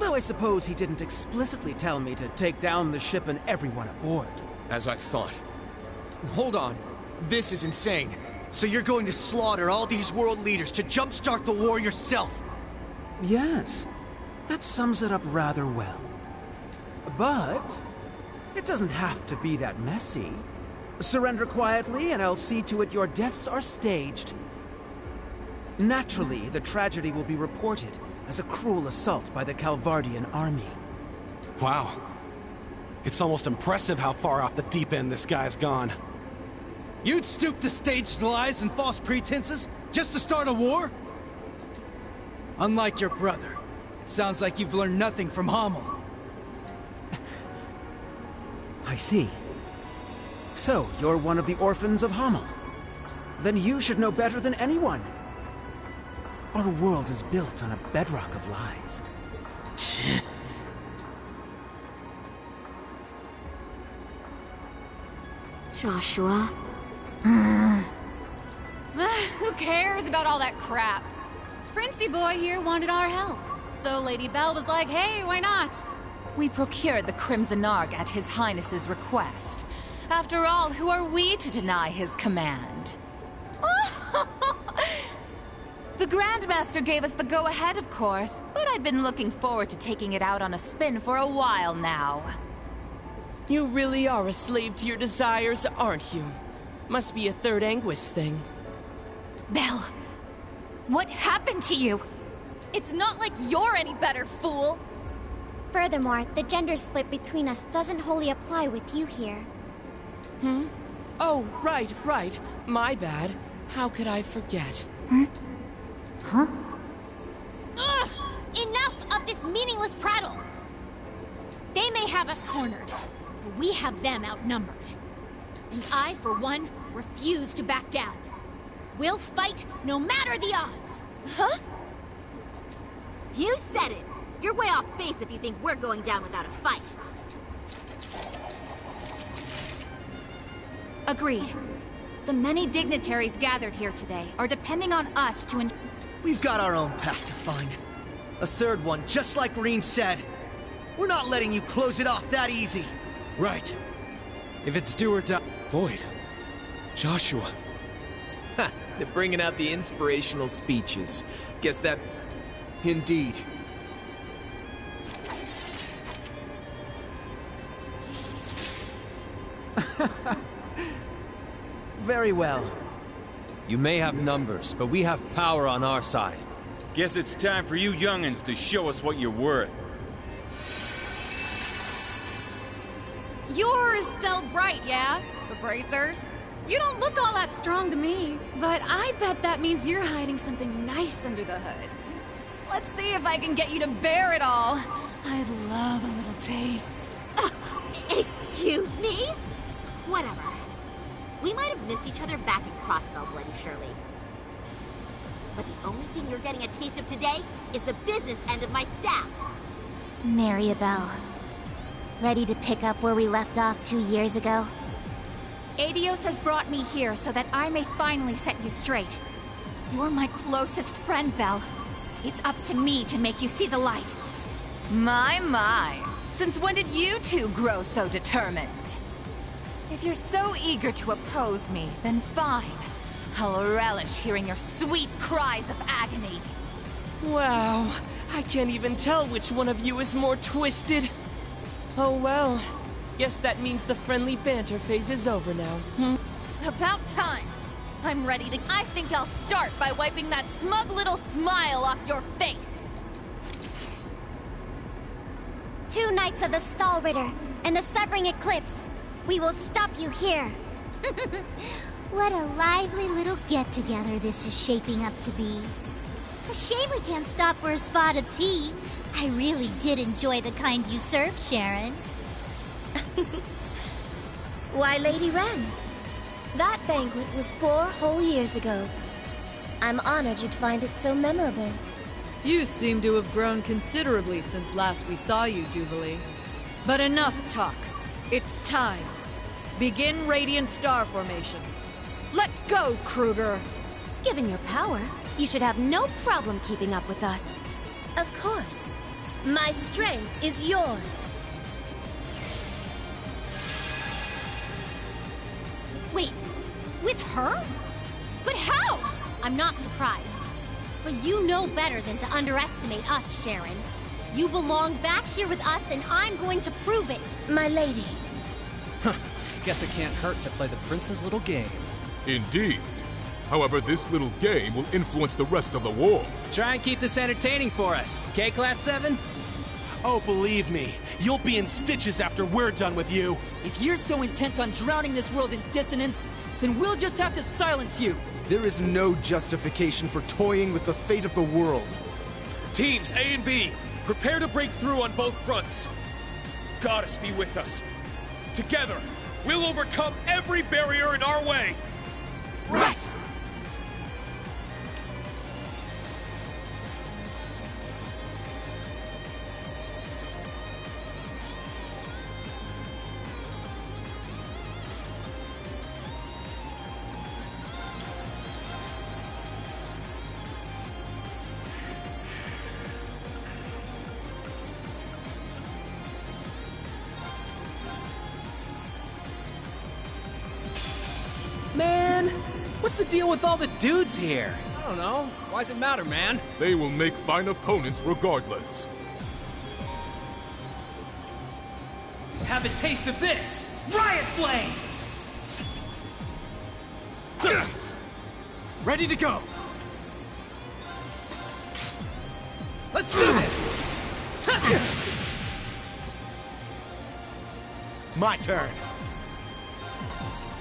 Though I suppose he didn't explicitly tell me to take down the ship and everyone aboard. As I thought. Hold on. This is insane. So you're going to slaughter all these world leaders to jumpstart the war yourself? Yes. That sums it up rather well. But it doesn't have to be that messy. Surrender quietly, and I'll see to it your deaths are staged. Naturally, the tragedy will be reported as a cruel assault by the Calvardian army. Wow. It's almost impressive how far off the deep end this guy's gone. You'd stoop to staged lies and false pretenses just to start a war? Unlike your brother, it sounds like you've learned nothing from Hamel. I see. So, you're one of the orphans of Hamel. Then you should know better than anyone. Our world is built on a bedrock of lies. Joshua? Who cares about all that crap? Princey boy here wanted our help, So Lady Belle was like, hey, why not? We procured the Crimson Ark at His Highness's request. After all, who are we to deny his command? The Grandmaster gave us the go-ahead, of course, but I've been looking forward to taking it out on a spin for a while now. You really are a slave to your desires, aren't you? Must be a third Anguis thing. Belle, what happened to you? It's not like you're any better, fool! Furthermore, the gender split between us doesn't wholly apply with you here. Oh, right. My bad. How could I forget? Huh? Ugh! Enough of this meaningless prattle! They may have us cornered, but we have them outnumbered. And I, for one, refuse to back down. We'll fight no matter the odds! Huh? You said it! You're way off base if you think we're going down without a fight. Agreed. The many dignitaries gathered here today are depending on us to We've got our own path to find. A third one, just like Reen said. We're not letting you close it off that easy. Right. If it's do or die... Lloyd. Joshua. Ha! They're bringing out the inspirational speeches. Guess that... Indeed. Very well. You may have numbers, but we have power on our side. Guess it's time for you young'uns to show us what you're worth. You're still bright, yeah? The Bracer? You don't look all that strong to me, but I bet that means you're hiding something nice under the hood. Let's see if I can get you to bear it all. I'd love a little taste. Excuse me? Whatever. We might have missed each other back in Crossbell, Bloody Shirley. But the only thing you're getting a taste of today is the business end of my staff. Maribel. Ready to pick up where we left off 2 years ago? Adios has brought me here so that I may finally set you straight. You're my closest friend, Belle. It's up to me to make you see the light. My. Since when did you two grow so determined? If you're so eager to oppose me, then fine. I'll relish hearing your sweet cries of agony. Wow, I can't even tell which one of you is more twisted. Oh well, guess that means the friendly banter phase is over now. About time. I'm ready to... I think I'll start by wiping that smug little smile off your face. 2 Knights of the Stall Ritter and the Severing Eclipse. We will stop you here. What a lively little get-together this is shaping up to be. A shame we can't stop for a spot of tea. I really did enjoy the kind you served, Sharon. Why, Lady Wren, that banquet was 4 whole years ago. I'm honored you'd find it so memorable. You seem to have grown considerably since last we saw you, Jubilee. But enough talk. It's time. Begin Radiant Star Formation. Let's go, Kruger! Given your power, you should have no problem keeping up with us. Of course. My strength is yours. Wait, with her? But how? I'm not surprised. But you know better than to underestimate us, Sharon. You belong back here with us, and I'm going to prove it. My lady. Guess it can't hurt to play the prince's little game. Indeed. However, this little game will influence the rest of the war. Try and keep this entertaining for us, okay, Class 7? Oh, believe me, you'll be in stitches after we're done with you. If you're so intent on drowning this world in dissonance, then we'll just have to silence you. There is no justification for toying with the fate of the world. Teams A and B, prepare to break through on both fronts. Goddess be with us. Together, we'll overcome every barrier in our way. Right! What's the deal with all the dudes here? I don't know. Why's it matter, man? They will make fine opponents regardless. Have a taste of this! Riot Flame! Ready to go! Let's do this! My turn!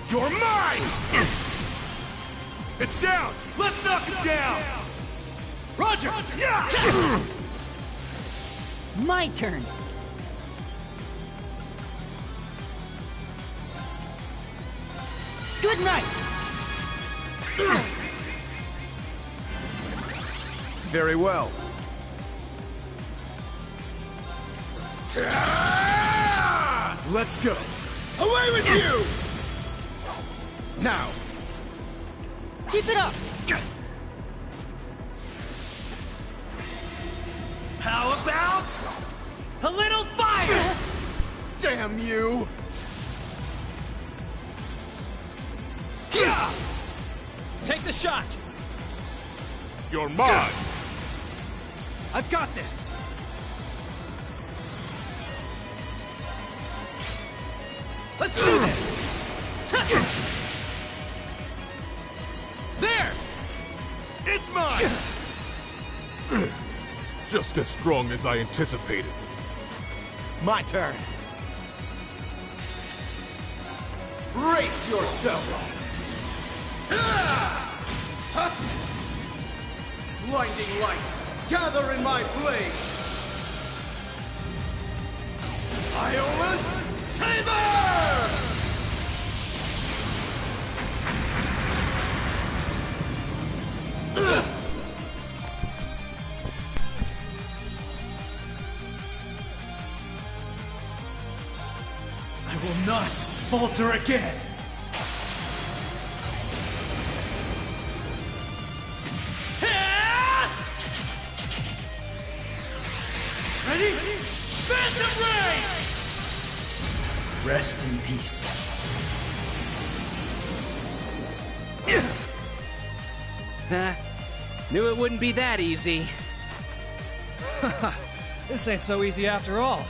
You're mine! It's down! Let's knock it down! Roger! Yeah! My turn! Good night! Very well. Let's go! Away with you! Now! Keep it up! How about a little fire? Damn you! Take the shot! You're mine! I've got this! Let's do this! There! It's mine! Just as strong as I anticipated. My turn. Brace yourself! Blinding light, gather in my blade! Iola's Saber! I will not falter again! Ready? Phantom Ray! Rest in peace. Knew it wouldn't be that easy. This ain't so easy after all.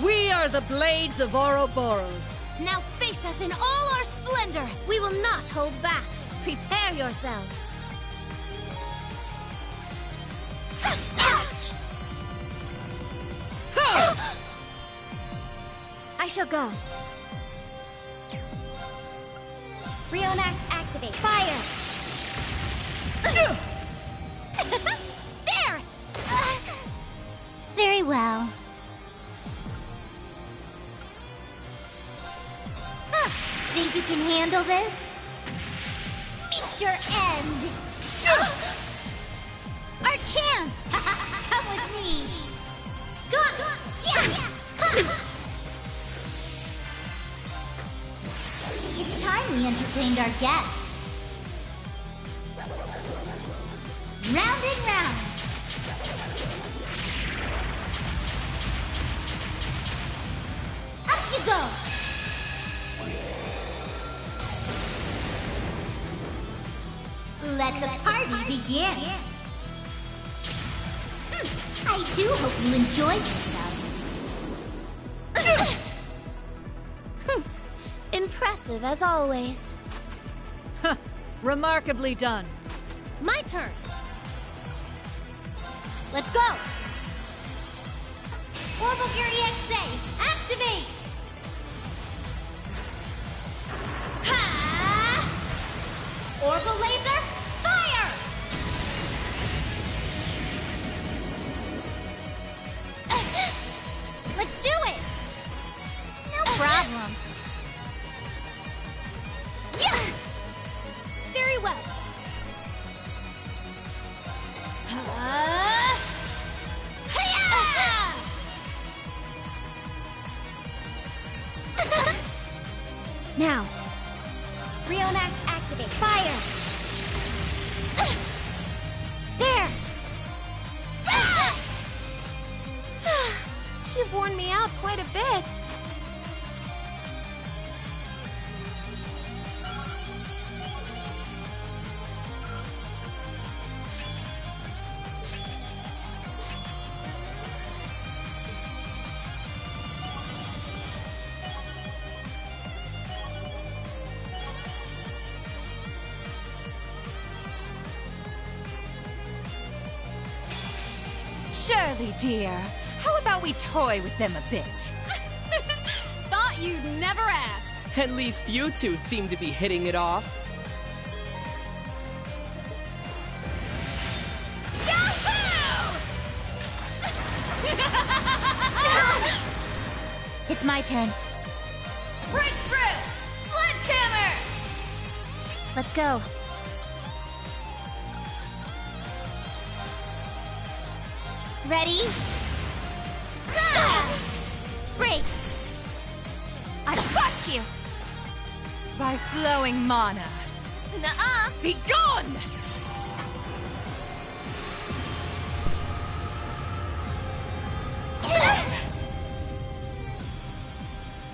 We are the Blades of Ouroboros. Now face us in all our splendor! We will not hold back. Prepare yourselves. Ouch! I shall go. Rionac, activate. Fire! There! Very well. Think you can handle this? Meet your end! Our chance! Come with me! Go on! It's time we entertained our guests. Round and round! Up you go! Let the party begin. I do hope you enjoyed yourself. Impressive as always. Remarkably done. My turn! Let's go! Orbital EXA, activate! Ha! Orbital laser, fire! Let's do it! No problem. Yeah! Very well. quite a bit. Shirley, dear, how about we toy with them a bit? Thought you'd never ask. At least you two seem to be hitting it off. It's my turn. Breakthrough! Sledgehammer! Let's go. Ready? Break! I've got you! By flowing mana. Nuh-uh! Be gone!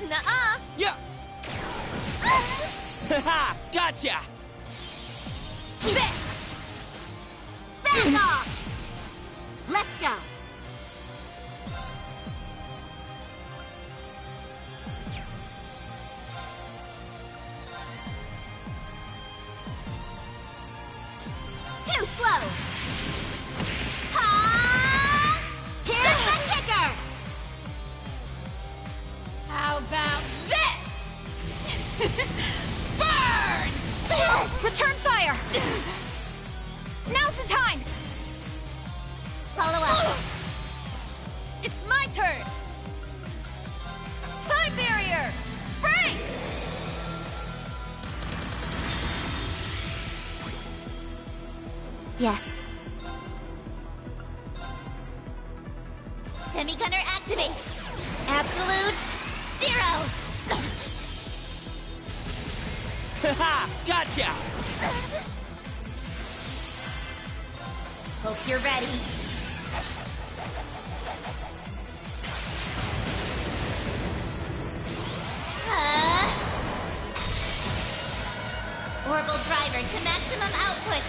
Nuh-uh! Yeah! Haha! Gotcha! Back off! Let's go! Too slow! Ha! Here's the kicker! How about this? Burn! Return fire! Now's the time! Follow up! It's my turn! Time barrier! Break! Yes. Semi-gunner activate! Absolute zero! Haha! Gotcha! Hope you're ready. Orbital driver to maximum output.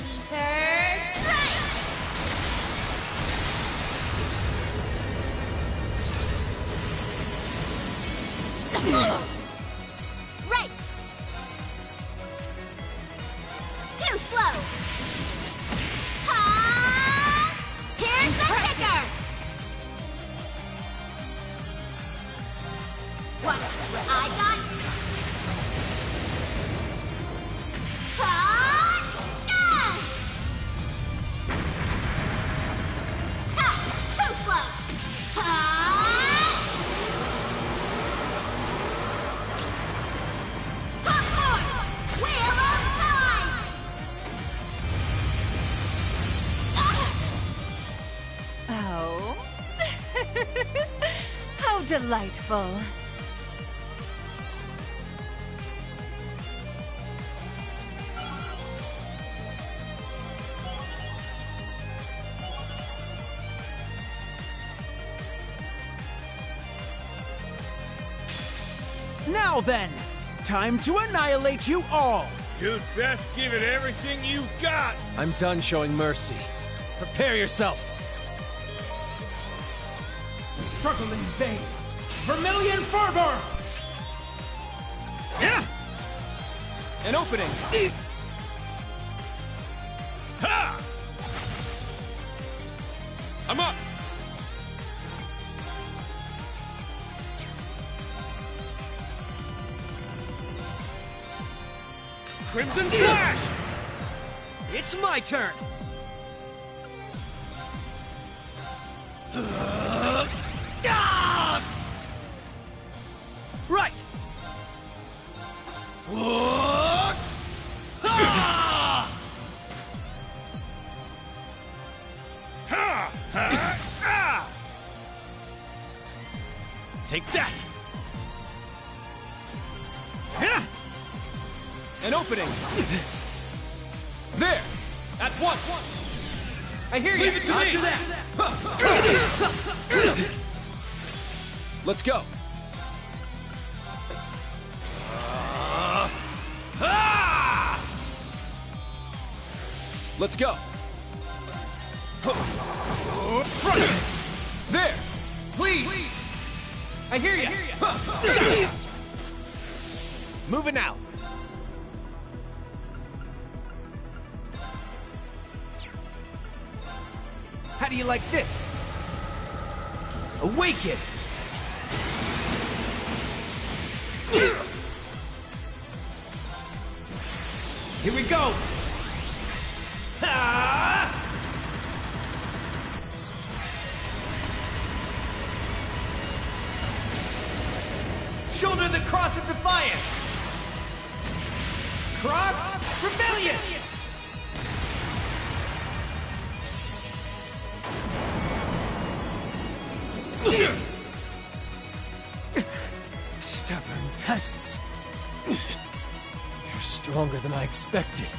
Ether strike! Right! Too slow! Ha! Here's the kicker! What I got? Too slow! Popcorn! Wheel of time! Oh. How delightful. Now then, time to annihilate you all! You'd best give it everything you got! I'm done showing mercy. Prepare yourself! Struggle in vain! Vermilion fervor! Yeah! An opening! Ha! I'm up! Crimson Flash! It's my turn! Right! Take that! An opening! There! At once! I hear you! Leave it to me! Let's go. Let's go. There! Please! I hear ya! Moving out. How do you like this? Awaken! Here we go! Ah! Shoulder the cross of defiance! Cross rebellion! Stubborn pests! You're stronger than I expected.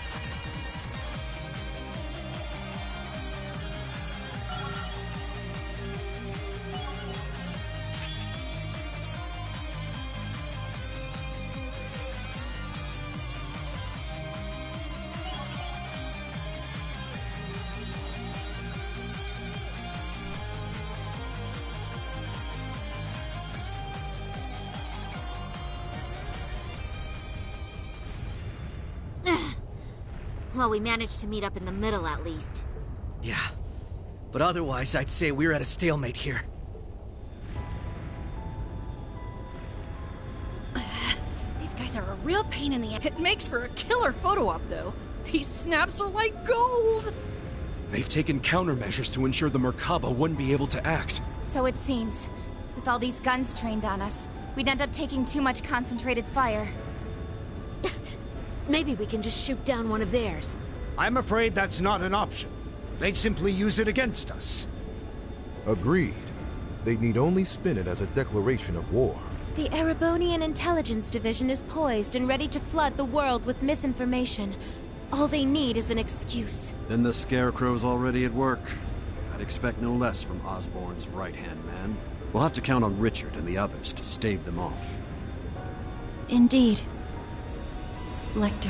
Well, we managed to meet up in the middle at least. Yeah. But otherwise, I'd say we're at a stalemate here. These guys are a real pain in the ass. It makes for a killer photo op, though. These snaps are like gold! They've taken countermeasures to ensure the Merkaba wouldn't be able to act. So it seems. With all these guns trained on us, we'd end up taking too much concentrated fire. Maybe we can just shoot down one of theirs. I'm afraid that's not an option. They'd simply use it against us. Agreed. They'd need only spin it as a declaration of war. The Erebonian Intelligence Division is poised and ready to flood the world with misinformation. All they need is an excuse. Then the Scarecrow's already at work. I'd expect no less from Osborn's right-hand man. We'll have to count on Richard and the others to stave them off. Indeed. Lecter,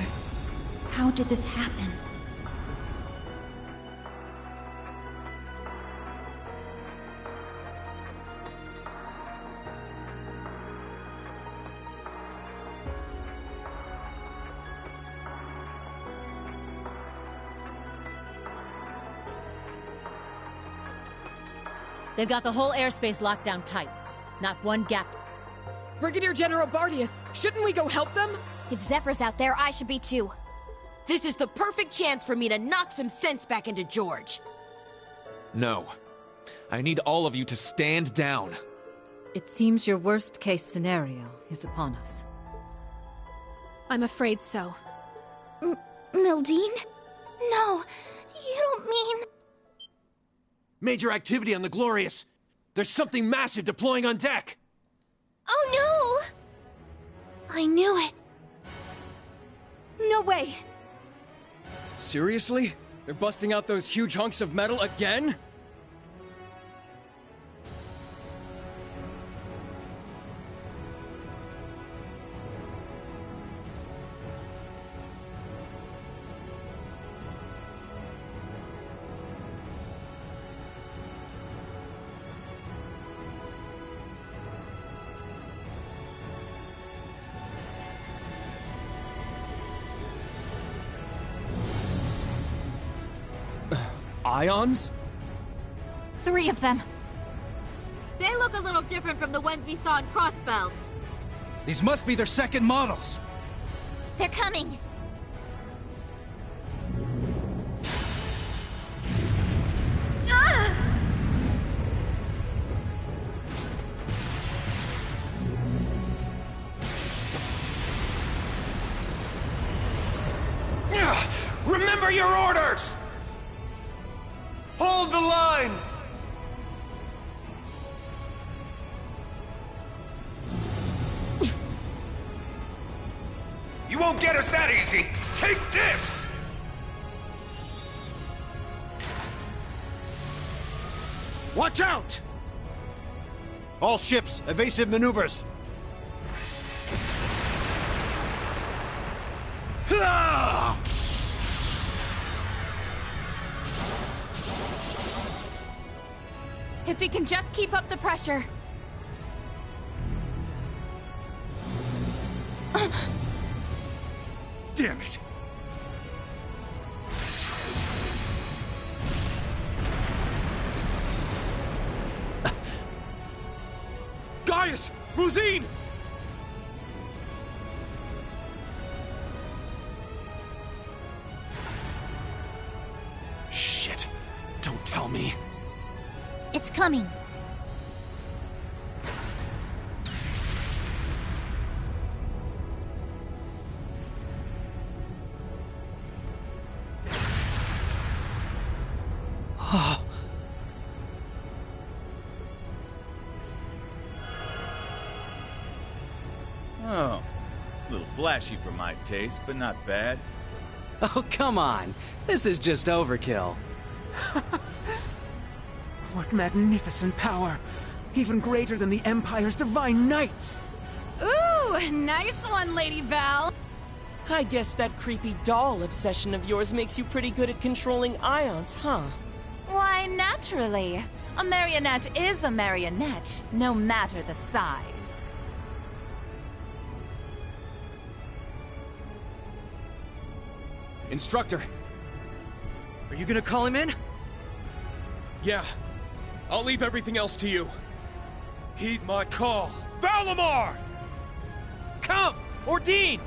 how did this happen? They've got the whole airspace locked down tight. Not one gap. Brigadier General Bardius, shouldn't we go help them? If Zephyr's out there, I should be too. This is the perfect chance for me to knock some sense back into George. No. I need all of you to stand down. It seems your worst-case scenario is upon us. I'm afraid so. Mildine? No, you don't mean... Major activity on the Glorious. There's something massive deploying on deck. Oh no! I knew it. No way. Seriously? They're busting out those huge hunks of metal again? Ions? 3 of them. They look a little different from the ones we saw in Crossbell. These must be their second models. They're coming. Ah! Remember your orders! Hold the line! You won't get us that easy! Take this! Watch out! All ships, evasive maneuvers! If we can just keep up the pressure. Damn it! Gaius! Rosine! Shit. Don't tell me. It's coming. Oh, a little flashy for my taste, but not bad. Oh, come on. This is just overkill. What magnificent power! Even greater than the Empire's divine knights! Ooh, nice one, Lady Val. I guess that creepy doll obsession of yours makes you pretty good at controlling ions, huh? Why, naturally. A marionette is a marionette, no matter the size. Instructor! Are you gonna call him in? Yeah. I'll leave everything else to you. Heed my call. Valimar! Come! Ordine!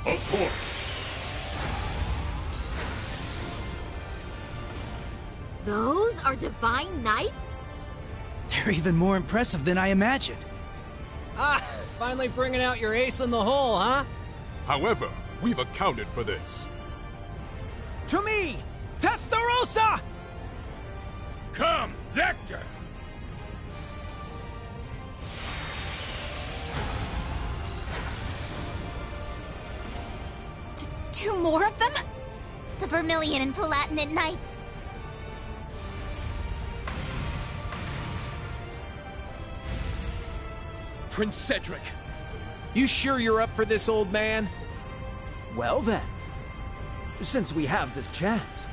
Of course. Those are divine knights? They're even more impressive than I imagined. Ah, finally bringing out your ace in the hole, huh? However, we've accounted for this. To me! Testarossa! Come, Zector! Two more of them? The Vermilion and Palatinate Knights. Prince Cedric! You sure you're up for this, old man? Well then, since we have this chance,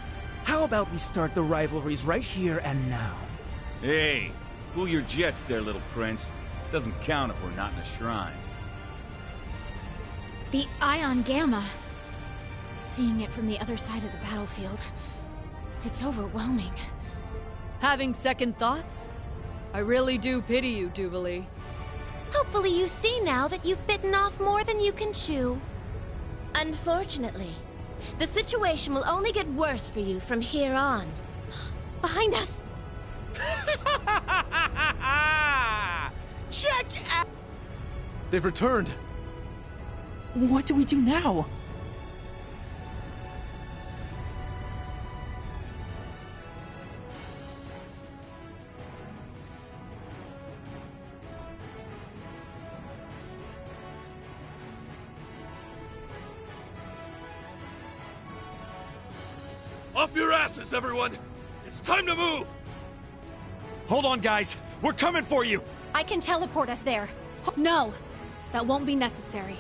how about we start the rivalries right here and now? Hey, cool your jets there, little prince. Doesn't count if we're not in a shrine. The Ion Gamma. Seeing it from the other side of the battlefield, it's overwhelming. Having second thoughts? I really do pity you, Duvalie. Hopefully you see now that you've bitten off more than you can chew. Unfortunately, the situation will only get worse for you from here on. Behind us! Check out! They've returned. What do we do now? Off your asses, everyone! It's time to move! Hold on, guys. We're coming for you! I can teleport us there. No, that won't be necessary.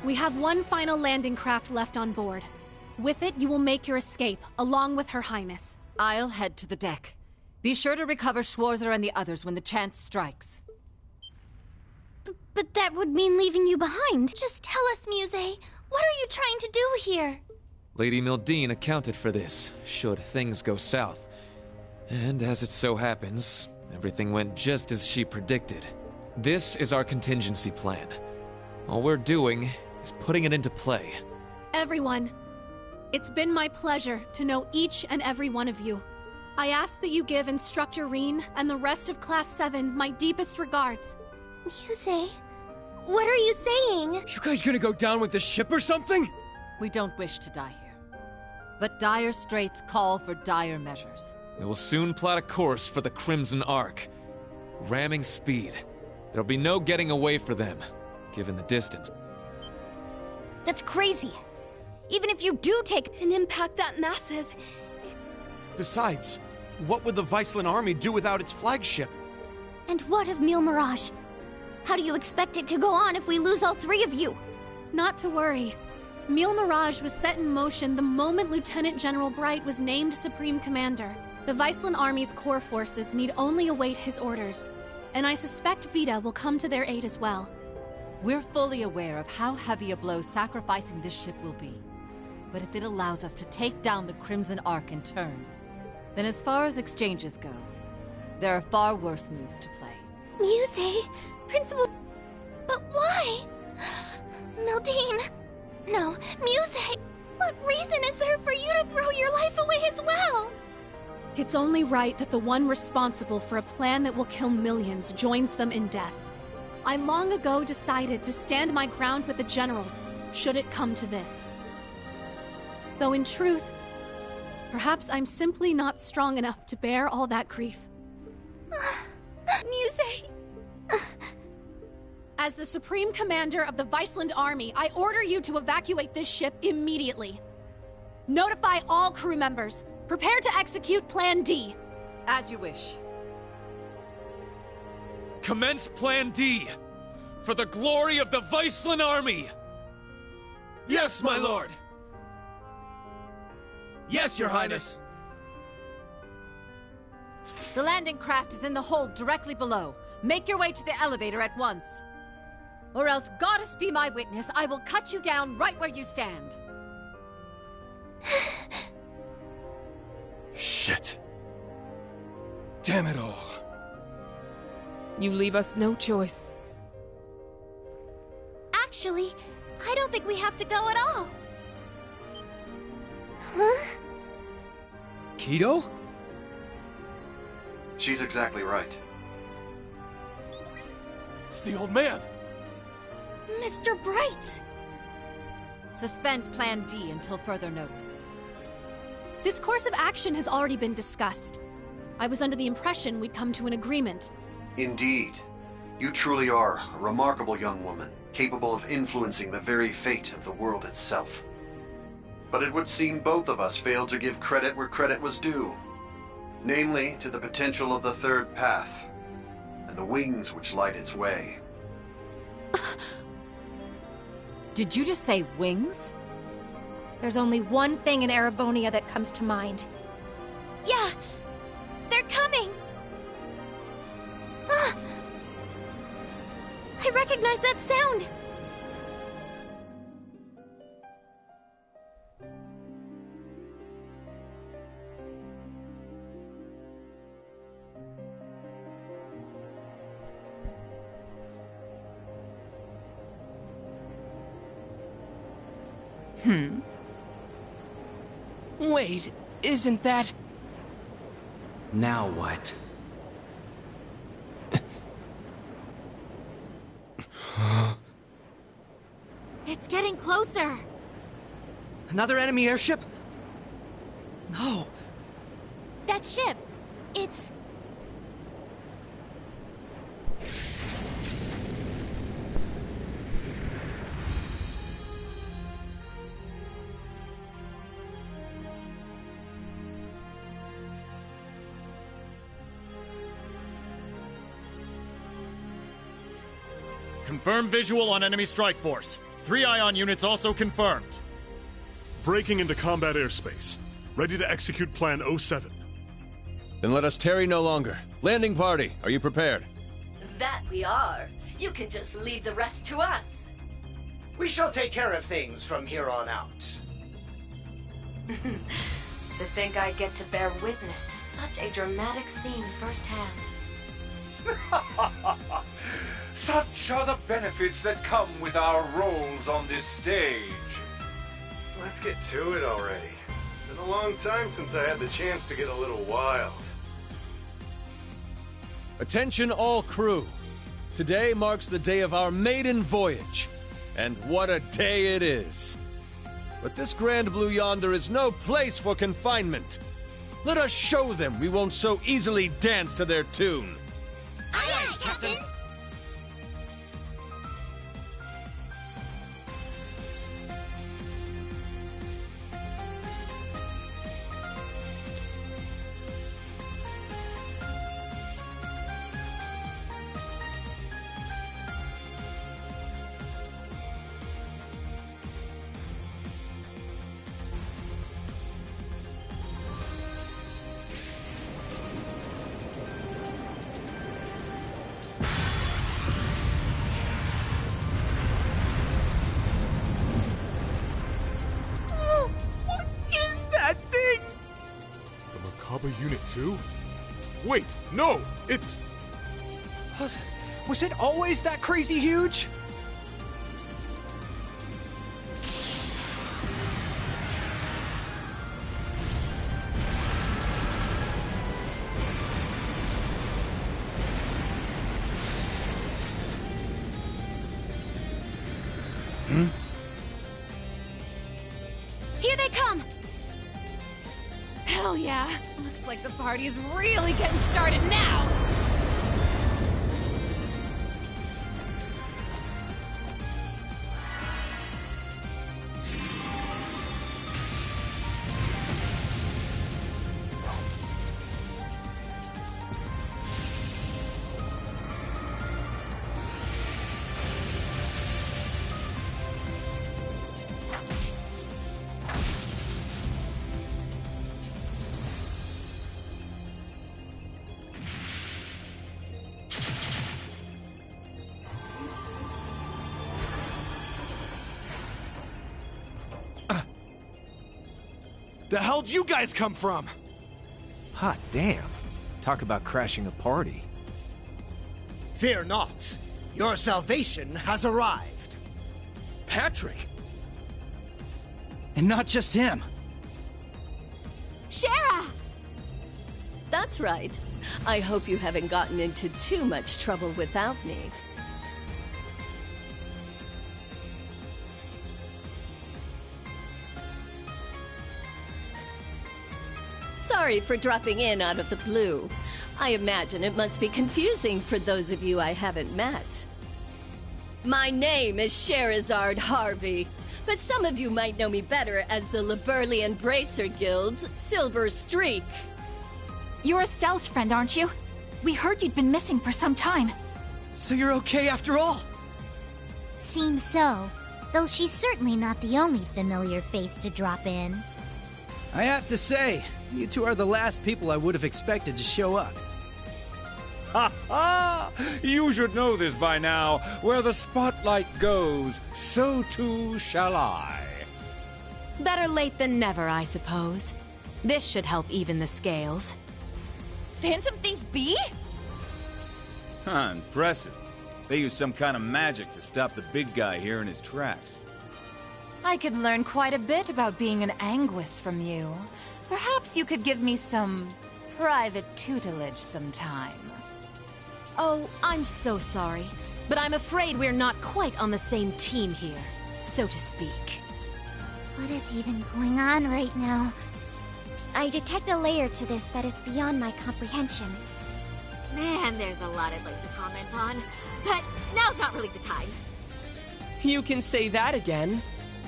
We have one final landing craft left on board. With it, you will make your escape, along with Her Highness. I'll head to the deck. Be sure to recover Schwarzer and the others when the chance strikes. But that would mean leaving you behind. Just tell us, Muse. What are you trying to do here? Lady Mildine accounted for this, should things go south. And as it so happens, everything went just as she predicted. This is our contingency plan. All we're doing is putting it into play. Everyone, it's been my pleasure to know each and every one of you. I ask that you give Instructor Reen and the rest of Class 7 my deepest regards. Muse, what are you saying? You guys gonna go down with the ship or something? We don't wish to die here. But dire straits call for dire measures. We will soon plot a course for the Crimson Arc. Ramming speed. There'll be no getting away for them, given the distance. That's crazy. Even if you do take an impact that massive... Besides, what would the Viceland army do without its flagship? And what of Mille Mirage? How do you expect it to go on if we lose all three of you? Not to worry. Mille Mirage was set in motion the moment Lieutenant General Bright was named Supreme Commander. The Viceland Army's core forces need only await his orders, and I suspect Vita will come to their aid as well. We're fully aware of how heavy a blow sacrificing this ship will be. But if it allows us to take down the Crimson Ark in turn, then as far as exchanges go, there are far worse moves to play. Muse, Principal... But why? Mildine... No, Muse, what reason is there for you to throw your life away as well? It's only right that the one responsible for a plan that will kill millions joins them in death. I long ago decided to stand my ground with the generals, should it come to this. Though in truth, perhaps I'm simply not strong enough to bear all that grief. Muse! As the Supreme Commander of the Viceland Army, I order you to evacuate this ship immediately. Notify all crew members. Prepare to execute Plan D. As you wish. Commence Plan D! For the glory of the Viceland army! Yes, my lord! Yes, your highness! The landing craft is in the hold directly below. Make your way to the elevator at once. Or else, goddess be my witness, I will cut you down right where you stand. Shit. Damn it all. You leave us no choice. Actually, I don't think we have to go at all. Huh? Kido? She's exactly right. It's the old man. Mr. Bright! Suspend Plan D until further notice. This course of action has already been discussed. I was under the impression we'd come to an agreement. Indeed. You truly are a remarkable young woman, capable of influencing the very fate of the world itself. But it would seem both of us failed to give credit where credit was due. Namely, to the potential of the third path, and the wings which light its way. Did you just say wings? There's only one thing in Erebonia that comes to mind. Yeah! They're coming! Ah! I recognize that sound! Wait, isn't that... Now what? It's getting closer. Another enemy airship? No. That ship, it's... Confirm visual on enemy strike force. 3 ion units also confirmed. Breaking into combat airspace. Ready to execute Plan 07. Then let us tarry no longer. Landing party, are you prepared? That we are. You can just leave the rest to us. We shall take care of things from here on out. To think I get to bear witness to such a dramatic scene firsthand. Such are the benefits that come with our roles on this stage. Let's get to it already. Been a long time since I had the chance to get a little wild. Attention all crew. Today marks the day of our maiden voyage. And what a day it is. But this Grand Blue yonder is no place for confinement. Let us show them we won't so easily dance to their tune. Aye, aye, Captain! Harbor Unit 2? Wait, no! It's... What? Was it always that crazy huge? Here they come! Hell yeah! Looks like the party's really getting started now! The hell'd you guys come from? Hot damn. Talk about crashing a party. Fear not. Your salvation has arrived. Patrick! And not just him. Shara! That's right. I hope you haven't gotten into too much trouble without me. Sorry for dropping in out of the blue. I imagine it must be confusing for those of you I haven't met. My name is Sherazard Harvey, but some of you might know me better as the Liberlian Bracer Guild's Silver Streak. You're Estelle's friend, aren't you? We heard you'd been missing for some time. So you're okay after all? Seems so, though she's certainly not the only familiar face to drop in. I have to say, you two are the last people I would have expected to show up. Ha ha! You should know this by now. Where the spotlight goes, so too shall I. Better late than never, I suppose. This should help even the scales. Phantom Thief B? Huh, impressive. They use some kind of magic to stop the big guy here in his tracks. I could learn quite a bit about being an Anguis from you. Perhaps you could give me some private tutelage sometime. Oh, I'm so sorry, but I'm afraid we're not quite on the same team here, so to speak. What is even going on right now? I detect a layer to this that is beyond my comprehension. Man, there's a lot I'd like to comment on, but now's not really the time. You can say that again.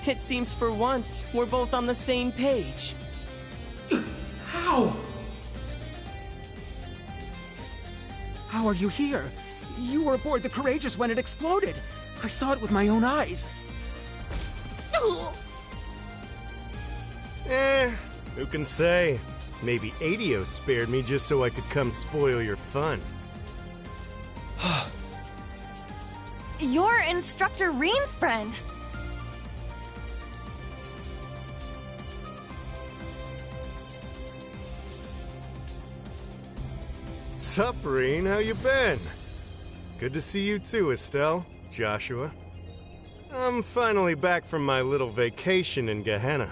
It seems for once we're both on the same page. How? How are you here? You were aboard the Courageous when it exploded. I saw it with my own eyes. Who can say? Maybe Adios spared me just so I could come spoil your fun. You're Instructor Reen's friend. Sup, Reen? How you been? Good to see you too, Estelle, Joshua. I'm finally back from my little vacation in Gehenna.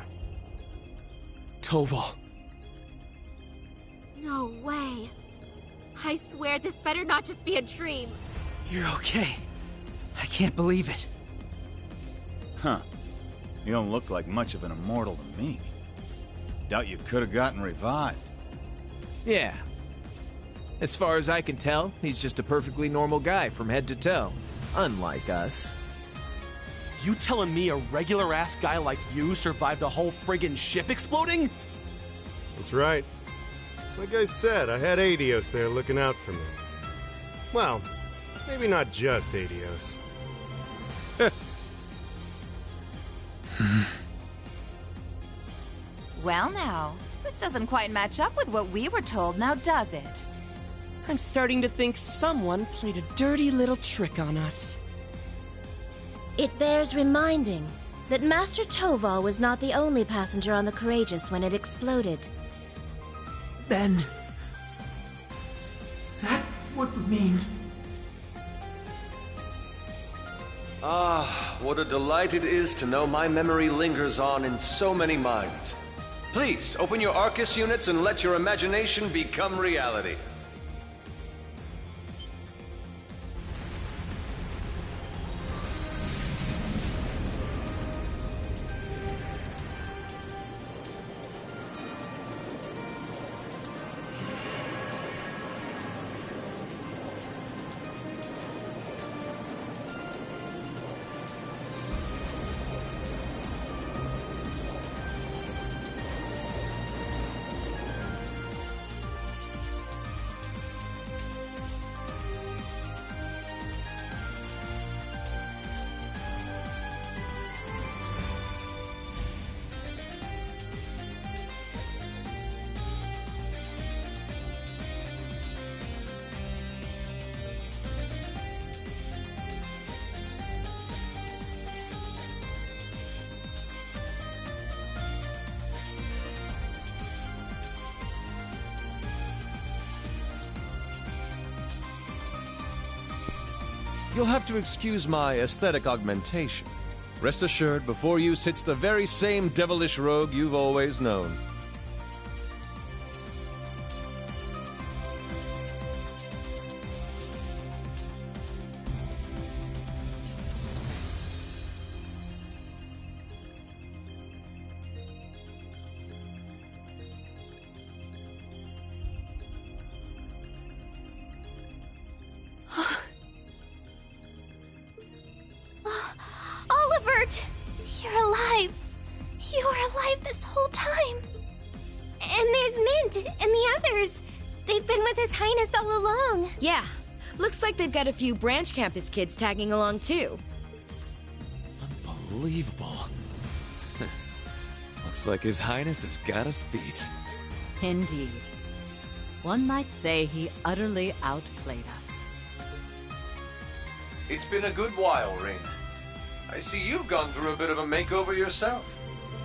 Toval. No way. I swear this better not just be a dream. You're okay. I can't believe it. Huh. You don't look like much of an immortal to me. Doubt you could have gotten revived. Yeah. As far as I can tell, he's just a perfectly normal guy from head to toe. Unlike us. You telling me a regular-ass guy like you survived a whole friggin' ship exploding? That's right. Like I said, I had Adios there looking out for me. Well, maybe not just Adios. Well now, this doesn't quite match up with what we were told, now does it? I'm starting to think someone played a dirty little trick on us. It bears reminding that Master Toval was not the only passenger on the Courageous when it exploded. then that would mean... Ah, what a delight it is to know my memory lingers on in so many minds. Please, open your Arcus units and let your imagination become reality. You'll have to excuse my aesthetic augmentation. Rest assured, before you sits the very same devilish rogue you've always known. Olivert! You're alive. You were alive this whole time. And there's Mint and the others. They've been with His Highness all along. Yeah. Looks like they've got a few branch campus kids tagging along too. Unbelievable. Looks like His Highness has got us beat. Indeed. One might say he utterly outplayed us. It's been a good while, Rain. I see you've gone through a bit of a makeover yourself.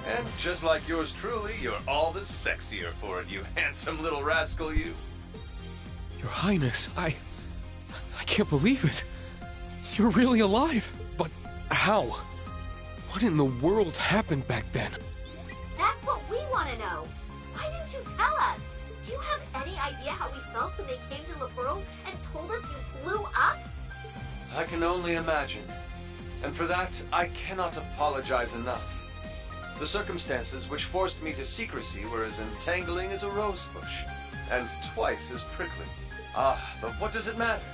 And just like yours truly, you're all the sexier for it, you handsome little rascal, you. Your Highness, I can't believe it. You're really alive. But how? What in the world happened back then? That's what we want to know. Why didn't you tell us? Do you have any idea how we felt when they came to Liberl and told us you blew up? I can only imagine. And for that, I cannot apologize enough. The circumstances which forced me to secrecy were as entangling as a rose bush, and twice as prickly. Ah, but what does it matter?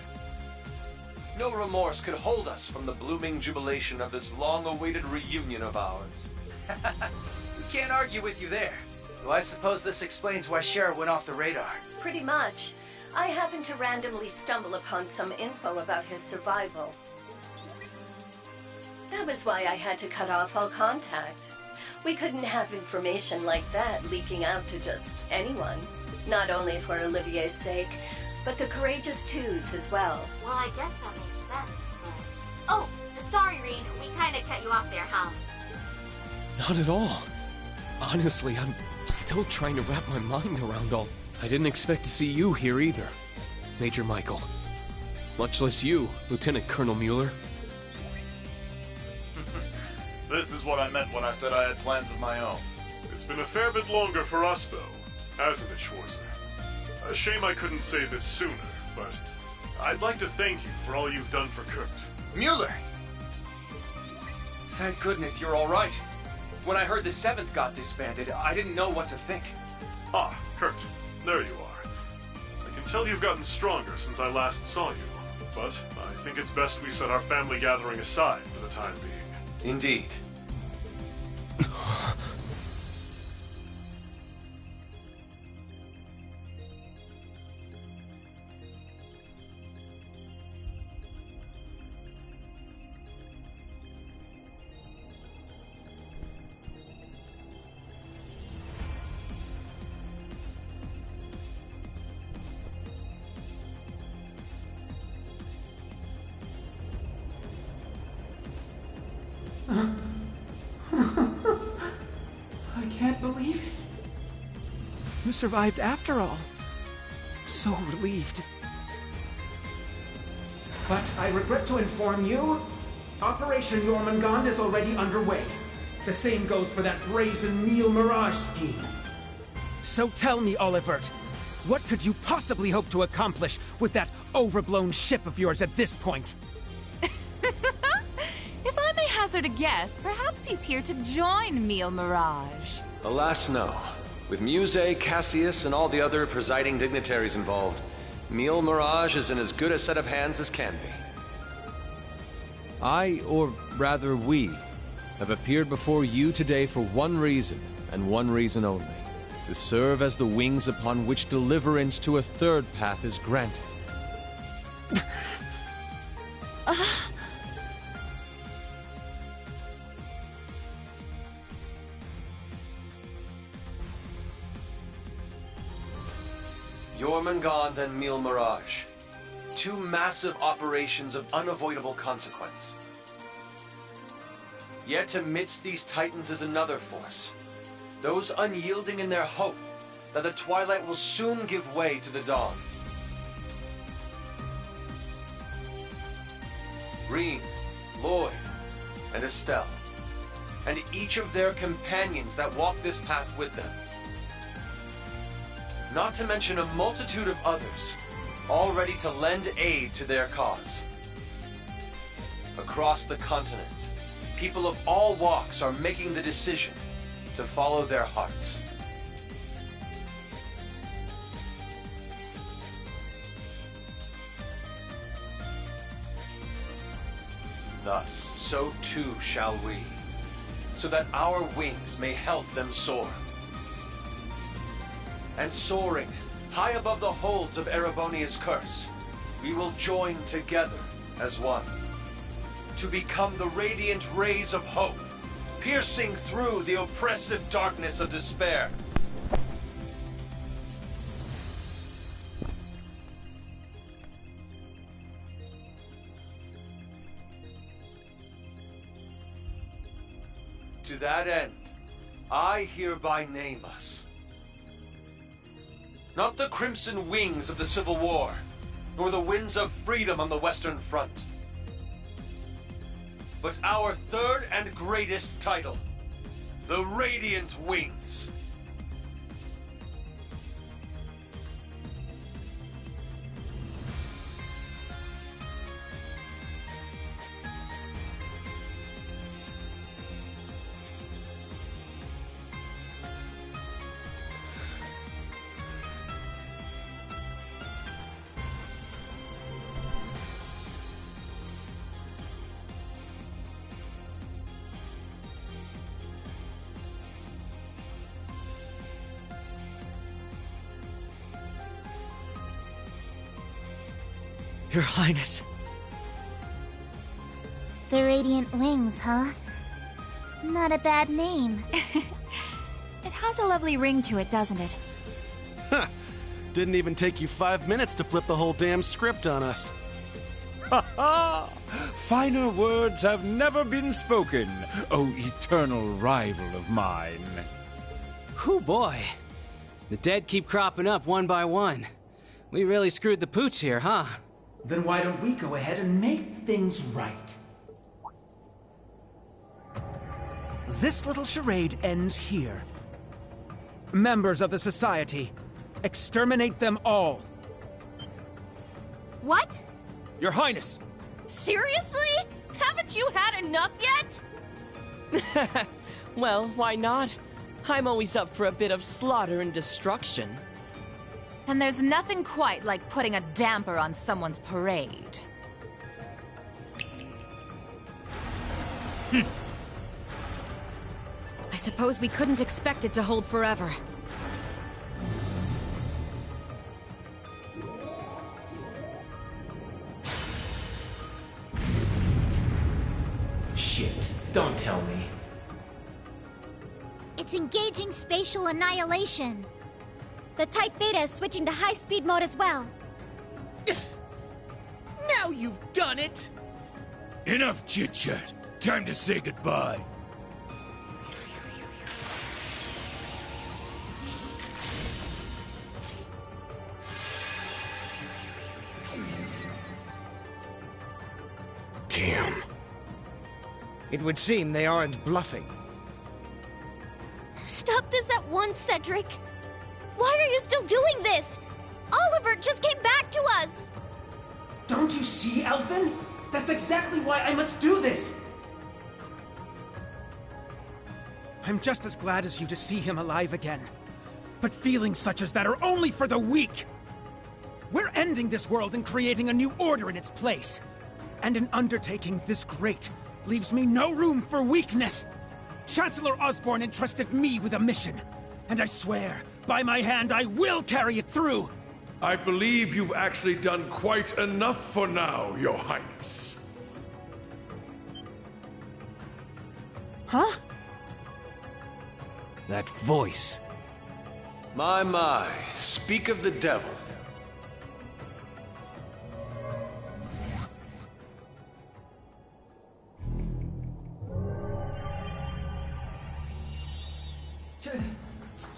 No remorse could hold us from the blooming jubilation of this long-awaited reunion of ours. We can't argue with you there. Though I suppose this explains why Shara went off the radar. Pretty much. I happened to randomly stumble upon some info about his survival. That was why I had to cut off all contact. We couldn't have information like that leaking out to just anyone. Not only for Olivier's sake, but the Courageous Twos as well. Well, I guess that makes sense, but... Oh, sorry, Reen. We kind of cut you off there, huh? Not at all. Honestly, I'm still trying to wrap my mind around all. I didn't expect to see you here either, Major Michael. Much less you, Lieutenant Colonel Mueller. This is what I meant when I said I had plans of my own. It's been a fair bit longer for us, though, hasn't it, Schwarzer? A shame I couldn't say this sooner, but I'd like to thank you for all you've done for Kurt. Mueller! Thank goodness you're all right. When I heard the 7th got disbanded, I didn't know what to think. Ah, Kurt, there you are. I can tell you've gotten stronger since I last saw you, but I think it's best we set our family gathering aside for the time being. Indeed. I can't believe it. You survived after all. So relieved. But I regret to inform you, Operation Jormungand is already underway. The same goes for that brazen Neil Mirage scheme. So tell me, Olivert, what could you possibly hope to accomplish with that overblown ship of yours at this point? If I may hazard a guess, perhaps he's here to join Neil Mirage. Alas, no. With Muse, Cassius, and all the other presiding dignitaries involved, Neil Mirage is in as good a set of hands as can be. I, or rather we, have appeared before you today for one reason, and one reason only. To serve as the wings upon which deliverance to a third path is granted. Jormungand and Neil Mirage. Two massive operations of unavoidable consequence. Yet amidst these titans is another force. Those unyielding in their hope that the twilight will soon give way to the dawn. Rean, Lloyd, and Estelle, and each of their companions that walk this path with them. Not to mention a multitude of others, all ready to lend aid to their cause. Across the continent, people of all walks are making the decision to follow their hearts. Thus, so too shall we, so that our wings may help them soar. And soaring, high above the holds of Erebonia's curse, we will join together as one, to become the radiant rays of hope, piercing through the oppressive darkness of despair. To that end, I hereby name us. Not the crimson wings of the Civil War, nor the winds of freedom on the Western Front, but our third and greatest title, the Radiant Wings. Your Highness. The Radiant Wings, huh? Not a bad name. It has a lovely ring to it, doesn't it? Huh. Didn't even take you 5 minutes to flip the whole damn script on us. Ha ha! Finer words have never been spoken, O eternal rival of mine. Whew, boy. The dead keep cropping up one by one. We really screwed the pooch here, huh? Then why don't we go ahead and make things right? This little charade ends here. Members of the Society, exterminate them all. What? Your Highness! Seriously? Haven't you had enough yet? Well, why not? I'm always up for a bit of slaughter and destruction. And there's nothing quite like putting a damper on someone's parade. I suppose we couldn't expect it to hold forever. Shit, don't tell me. It's engaging spatial annihilation. The Type Beta is switching to high-speed mode as well. Now you've done it! Enough chit-chat. Time to say goodbye. Damn. It would seem they aren't bluffing. Stop this at once, Cedric! Why are you still doing this? Oliver just came back to us! Don't you see, Elfin? That's exactly why I must do this! I'm just as glad as you to see him alive again. But feelings such as that are only for the weak! We're ending this world and creating a new order in its place. And an undertaking this great leaves me no room for weakness. Chancellor Osborne entrusted me with a mission, and I swear, by my hand, I will carry it through! I believe you've actually done quite enough for now, Your Highness. Huh? That voice. My, speak of the devil.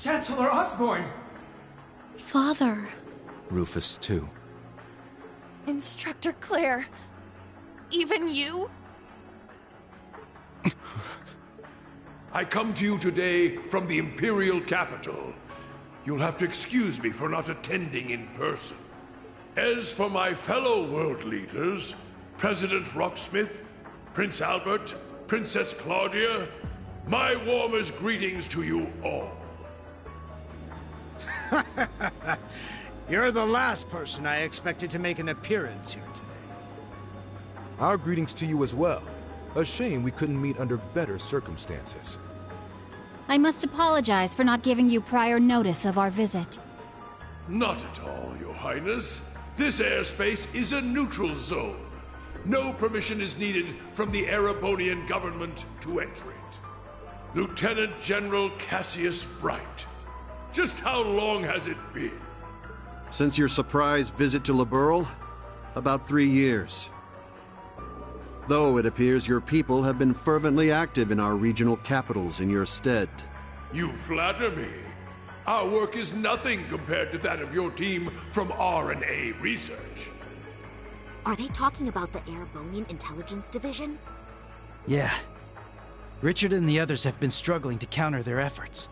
Chancellor Osborne! Father. Rufus, too. Instructor Claire. Even you? I come to you today from the Imperial capital. You'll have to excuse me for not attending in person. As for my fellow world leaders, President Rocksmith, Prince Albert, Princess Claudia, my warmest greetings to you all. You're the last person I expected to make an appearance here today. Our greetings to you as well. A shame we couldn't meet under better circumstances. I must apologize for not giving you prior notice of our visit. Not at all, Your Highness. This airspace is a neutral zone. No permission is needed from the Erebonian government to enter it. Lieutenant General Cassius Bright. Just how long has it been? Since your surprise visit to Liberl? About 3 years. Though it appears your people have been fervently active in our regional capitals in your stead. You flatter me. Our work is nothing compared to that of your team from R&A Research. Are they talking about the Erebonian Intelligence Division? Yeah. Richard and the others have been struggling to counter their efforts.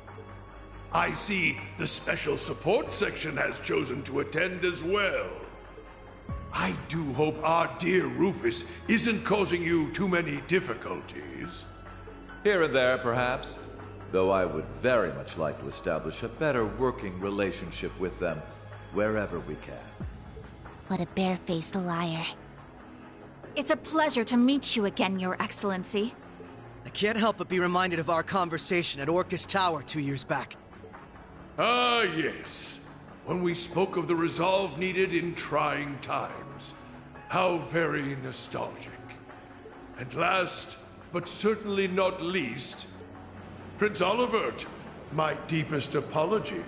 I see the Special Support Section has chosen to attend as well. I do hope our dear Rufus isn't causing you too many difficulties. Here and there, perhaps. Though I would very much like to establish a better working relationship with them wherever we can. What a barefaced liar. It's a pleasure to meet you again, Your Excellency. I can't help but be reminded of our conversation at Orcus Tower 2 years back. Ah, yes. When we spoke of the resolve needed in trying times. How very nostalgic. And last, but certainly not least, Prince Olivert, my deepest apologies.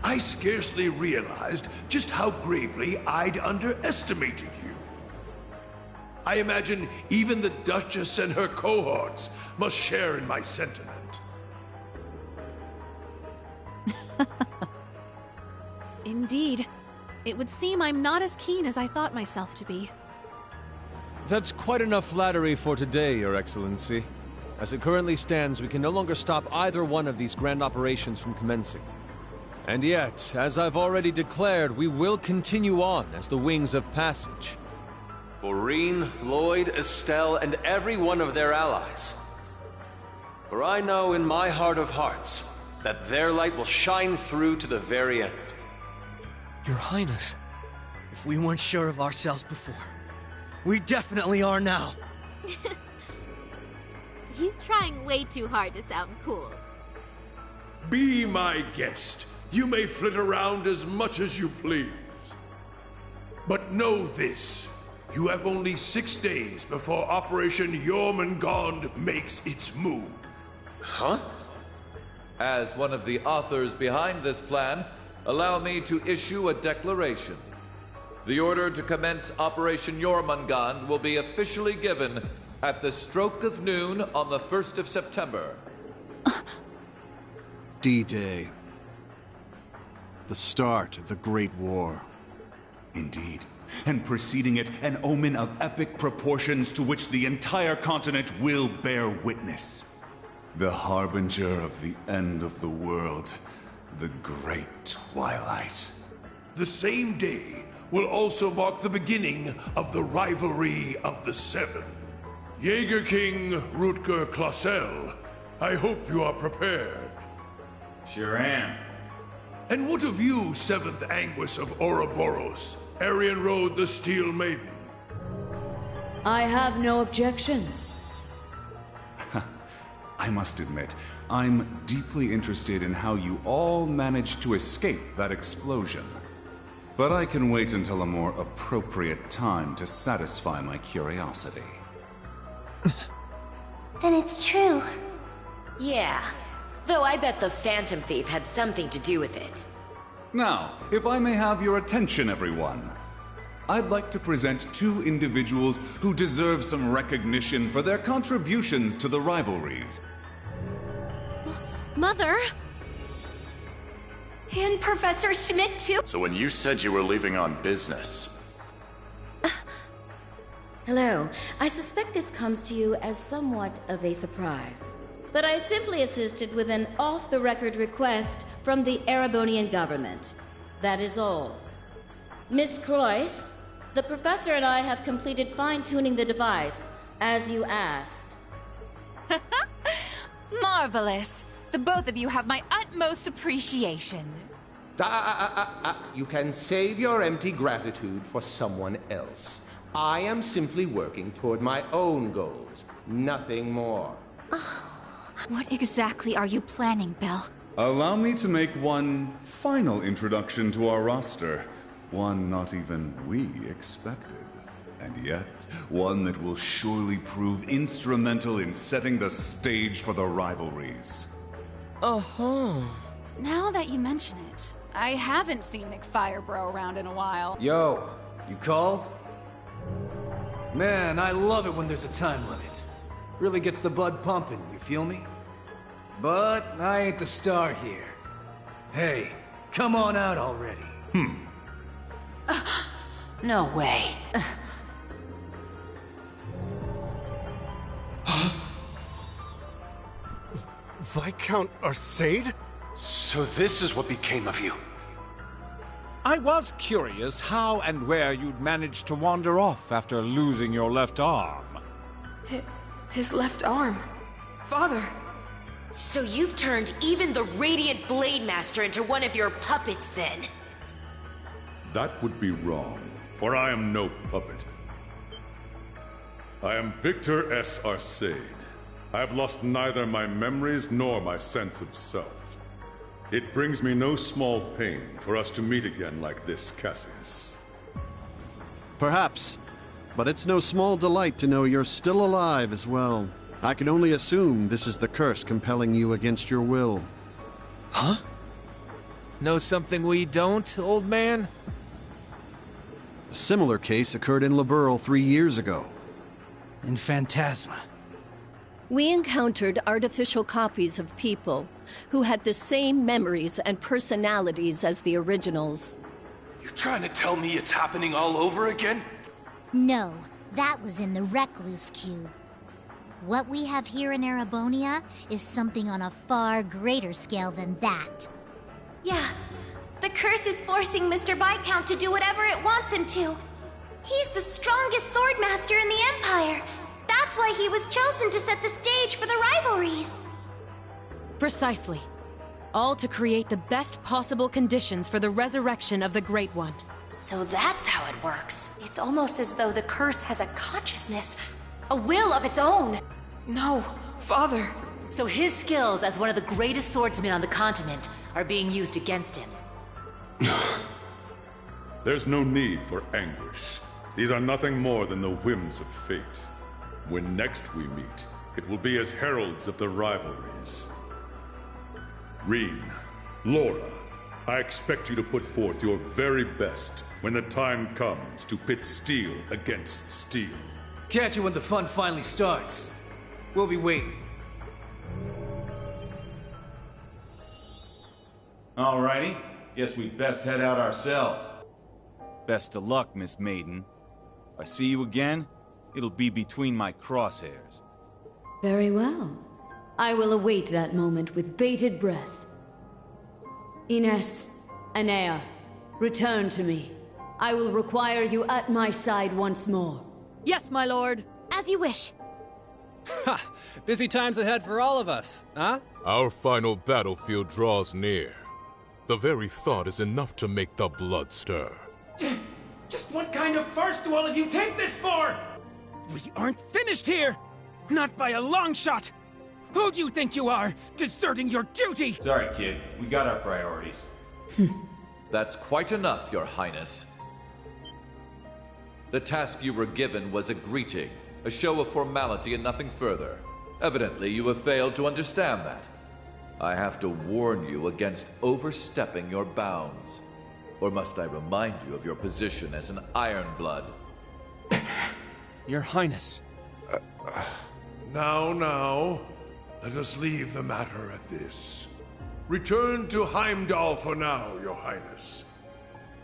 I scarcely realized just how gravely I'd underestimated you. I imagine even the Duchess and her cohorts must share in my sentiment. Indeed. It would seem I'm not as keen as I thought myself to be. That's quite enough flattery for today, Your Excellency. As it currently stands, we can no longer stop either one of these grand operations from commencing. And yet, as I've already declared, we will continue on as the Wings of Passage. For Reen, Lloyd, Estelle, and every one of their allies. For I know in my heart of hearts that their light will shine through to the very end. Your Highness, if we weren't sure of ourselves before, we definitely are now. He's trying way too hard to sound cool. Be my guest. You may flit around as much as you please. But know this. You have only 6 days before Operation Jormungand makes its move. Huh? As one of the authors behind this plan, allow me to issue a declaration. The order to commence Operation Jormungand will be officially given at the stroke of noon on the 1st of September. D-Day. The start of the Great War. Indeed. and preceding it an omen of epic proportions to which the entire continent will bear witness. The harbinger of the end of the world, the Great Twilight. The same day will also mark the beginning of the rivalry of the Seven. Jaeger King Rutger Clausel, I hope you are prepared. Sure am. And what of you, Seventh Anguis of Ouroboros, Aryan Road the Steel Maiden? I have no objections. I must admit, I'm deeply interested in how you all managed to escape that explosion. But I can wait until a more appropriate time to satisfy my curiosity. Then it's true. Yeah. Though I bet the Phantom Thief had something to do with it. Now, if I may have your attention, everyone. I'd like to present two individuals who deserve some recognition for their contributions to the rivalries. Mother? And Professor Schmidt, too? So when you said you were leaving on business... Hello. I suspect this comes to you as somewhat of a surprise. But I simply assisted with an off-the-record request from the Erebonian government. That is all. Miss Croyce, the professor and I have completed fine-tuning the device, as you asked. Marvelous. The both of you have my utmost appreciation. You can save your empty gratitude for someone else. I am simply working toward my own goals, nothing more. What exactly are you planning, Bill? Allow me to make one final introduction to our roster. One not even we expected. And yet, one that will surely prove instrumental in setting the stage for the rivalries. Uh-huh. Now that you mention it, I haven't seen Nick Firebro around in a while. Yo, you called? Man, I love it when there's a time limit. Really gets the blood pumping, you feel me? But I ain't the star here. Hey, come on out already. No way. Viscount Arcade? So this is what became of you. I was curious how and where you'd managed to wander off after losing your left arm. His left arm. Father. So you've turned even the Radiant Blade Master into one of your puppets, then? That would be wrong, for I am no puppet. I am Victor S. Arcade. I have lost neither my memories nor my sense of self. It brings me no small pain for us to meet again like this, Cassius. Perhaps. But it's no small delight to know you're still alive as well. I can only assume this is the curse compelling you against your will. Huh? Know something we don't, old man? A similar case occurred in Laburl 3 years ago. In Phantasma. We encountered artificial copies of people who had the same memories and personalities as the originals. You trying to tell me it's happening all over again? No, that was in the Recluse Cube. What we have here in Erebonia is something on a far greater scale than that. Yeah, the curse is forcing Mr. Viscount to do whatever it wants him to. He's the strongest swordmaster in the Empire. That's why he was chosen to set the stage for the rivalries. Precisely. All to create the best possible conditions for the resurrection of the Great One. So that's how it works. It's almost as though the curse has a consciousness, a will of its own. No, Father. So his skills as one of the greatest swordsmen on the continent are being used against him. There's no need for anguish. These are nothing more than the whims of fate. When next we meet, it will be as heralds of the rivalries. Reen, Laura, I expect you to put forth your very best when the time comes to pit steel against steel. Catch you when the fun finally starts. We'll be waiting. Alrighty, guess we best head out ourselves. Best of luck, Miss Maiden. If I see you again, it'll be between my crosshairs. Very well. I will await that moment with bated breath. Ines, Anea, return to me. I will require you at my side once more. Yes, my lord. As you wish. Ha! Busy times ahead for all of us, huh? Our final battlefield draws near. The very thought is enough to make the blood stir. Just what kind of farce do all of you take this for? We aren't finished here! Not by a long shot! Who do you think you are, deserting your duty? Sorry, kid. We got our priorities. That's quite enough, Your Highness. The task you were given was a greeting, a show of formality and nothing further. Evidently, you have failed to understand that. I have to warn you against overstepping your bounds. Or must I remind you of your position as an Ironblood? Your Highness. Now, let us leave the matter at this. Return to Heimdall for now, Your Highness.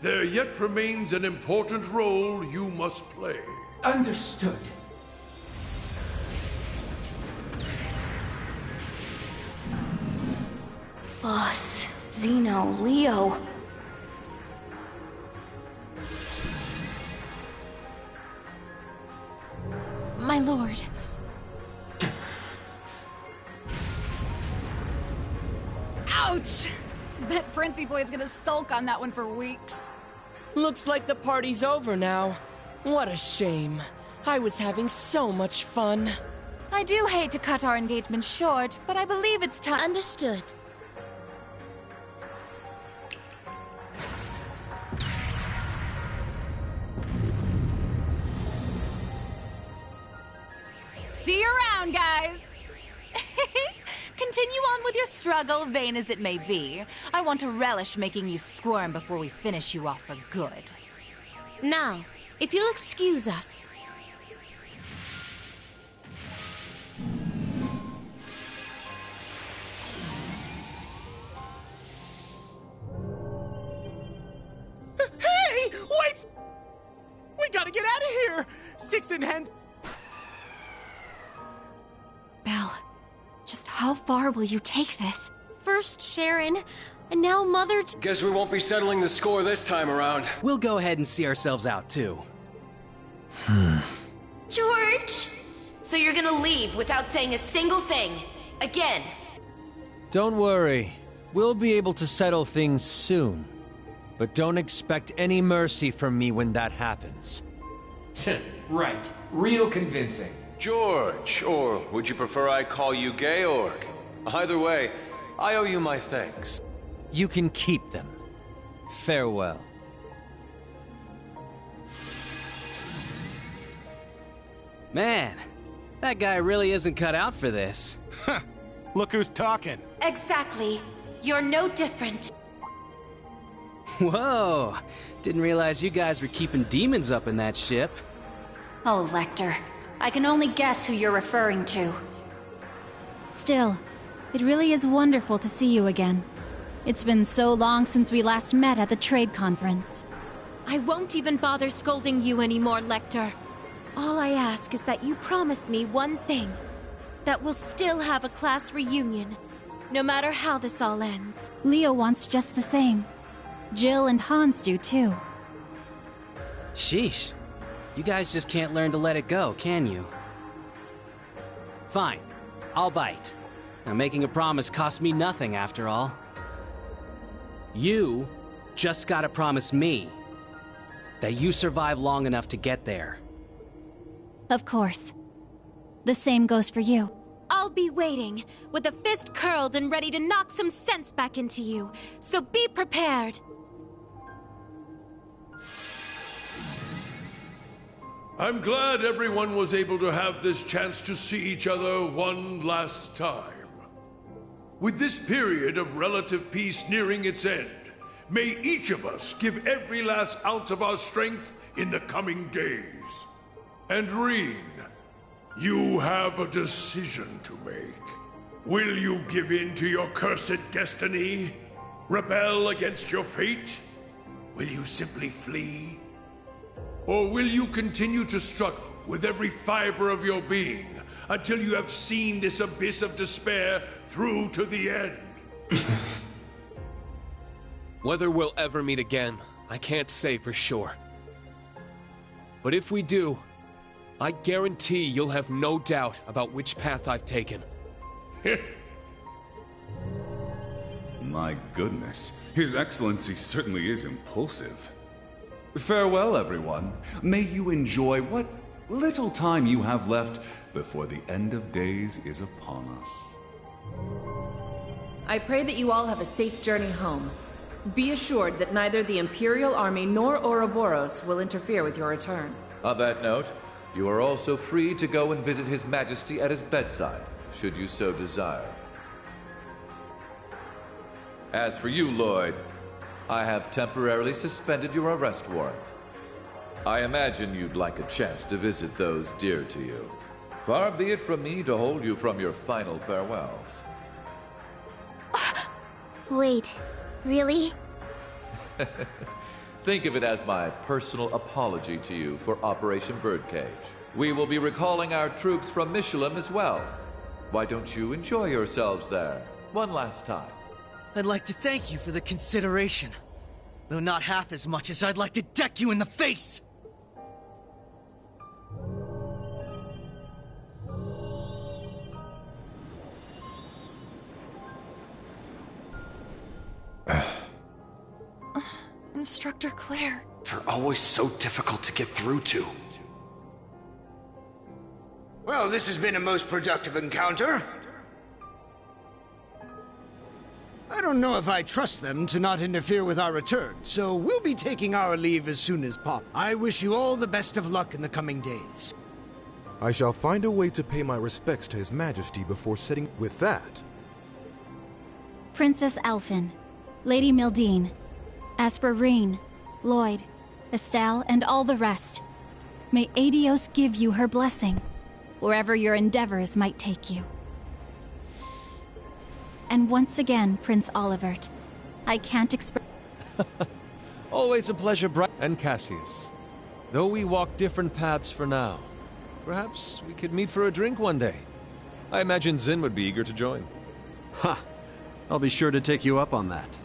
There yet remains an important role you must play. Understood. Boss, Zeno, Leo. My lord. Ouch! Bet Princey Boy's gonna sulk on that one for weeks. Looks like the party's over now. What a shame. I was having so much fun. I do hate to cut our engagement short, but I believe it's time. Understood. See you around, guys! Continue on with your struggle, vain as it may be. I want to relish making you squirm before we finish you off for good. Now, if you'll excuse us. Hey! Wait! We gotta get out of here! Six in hand. Belle, just how far will you take this? First Sharon, and now Mother. Guess we won't be settling the score this time around. We'll go ahead and see ourselves out, too. George! So you're gonna leave without saying a single thing? Again? Don't worry. We'll be able to settle things soon. But don't expect any mercy from me when that happens. Right. Real convincing. George, or would you prefer I call you Georg? Either way, I owe you my thanks. You can keep them. Farewell. Man, that guy really isn't cut out for this. Look who's talking. Exactly. You're no different. Whoa! Didn't realize you guys were keeping demons up in that ship. Oh, Lecter. I can only guess who you're referring to. Still, it really is wonderful to see you again. It's been so long since we last met at the trade conference. I won't even bother scolding you anymore, Lecter. All I ask is that you promise me one thing. That we'll still have a class reunion, no matter how this all ends. Leo wants just the same. Jill and Hans do too. Sheesh. You guys just can't learn to let it go, can you? Fine. I'll bite. Now, making a promise costs me nothing, after all. You just gotta promise me that you survive long enough to get there. Of course. The same goes for you. I'll be waiting, with a fist curled and ready to knock some sense back into you, so be prepared. I'm glad everyone was able to have this chance to see each other one last time. With this period of relative peace nearing its end, may each of us give every last ounce of our strength in the coming days. And Reen, you have a decision to make. Will you give in to your cursed destiny? Rebel against your fate? Will you simply flee? Or will you continue to struggle with every fiber of your being until you have seen this abyss of despair through to the end? Whether we'll ever meet again, I can't say for sure. But if we do, I guarantee you'll have no doubt about which path I've taken. My goodness, His Excellency certainly is impulsive. Farewell, everyone. May you enjoy what little time you have left before the end of days is upon us. I pray that you all have a safe journey home. Be assured that neither the Imperial Army nor Ouroboros will interfere with your return. On that note, you are also free to go and visit His Majesty at his bedside, should you so desire. As for you, Lloyd, I have temporarily suspended your arrest warrant. I imagine you'd like a chance to visit those dear to you. Far be it from me to hold you from your final farewells. Wait, really? Think of it as my personal apology to you for Operation Birdcage. We will be recalling our troops from Michelin as well. Why don't you enjoy yourselves there one last time? I'd like to thank you for the consideration. Though not half as much as I'd like to deck you in the face! Instructor Claire. They're always so difficult to get through to. Well, this has been a most productive encounter. I don't know if I trust them to not interfere with our return, so we'll be taking our leave as soon as possible. I wish you all the best of luck in the coming days. I shall find a way to pay my respects to His Majesty before setting with that. Princess Elphin, Lady Mildine. As for Reen, Lloyd, Estelle, and all the rest, may Adios give you her blessing, wherever your endeavors might take you. And once again, Prince Olivert, I can't express... Always a pleasure, Bright and Cassius. Though we walk different paths for now, perhaps we could meet for a drink one day. I imagine Zin would be eager to join. Ha! I'll be sure to take you up on that.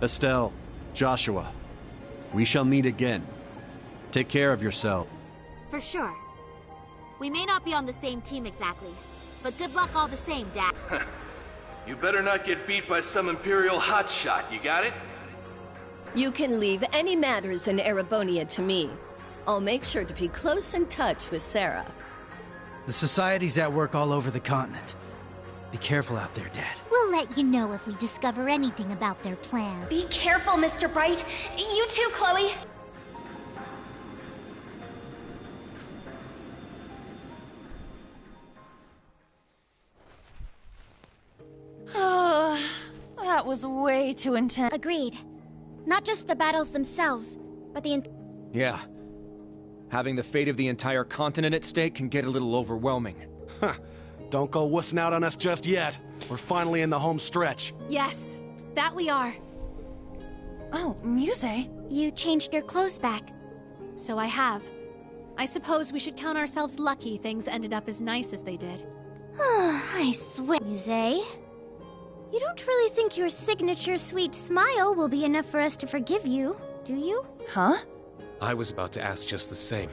Estelle, Joshua, we shall meet again. Take care of yourself. For sure. We may not be on the same team exactly, but good luck all the same, Dad. You better not get beat by some Imperial hotshot, you got it? You can leave any matters in Erebonia to me. I'll make sure to be close in touch with Sarah. The Society's at work all over the continent. Be careful out there, Dad. We'll let you know if we discover anything about their plan. Be careful, Mr. Bright. You too, Chloe. That was way too intense. Agreed. Not just the battles themselves, but the... Yeah. Having the fate of the entire continent at stake can get a little overwhelming. Huh. Don't go wussing out on us just yet. We're finally in the home stretch. Yes, that we are. Oh, Muse? You changed your clothes back. So I have. I suppose we should count ourselves lucky things ended up as nice as they did. I swear, Muse. You don't really think your signature sweet smile will be enough for us to forgive you, do you? Huh? I was about to ask just the same.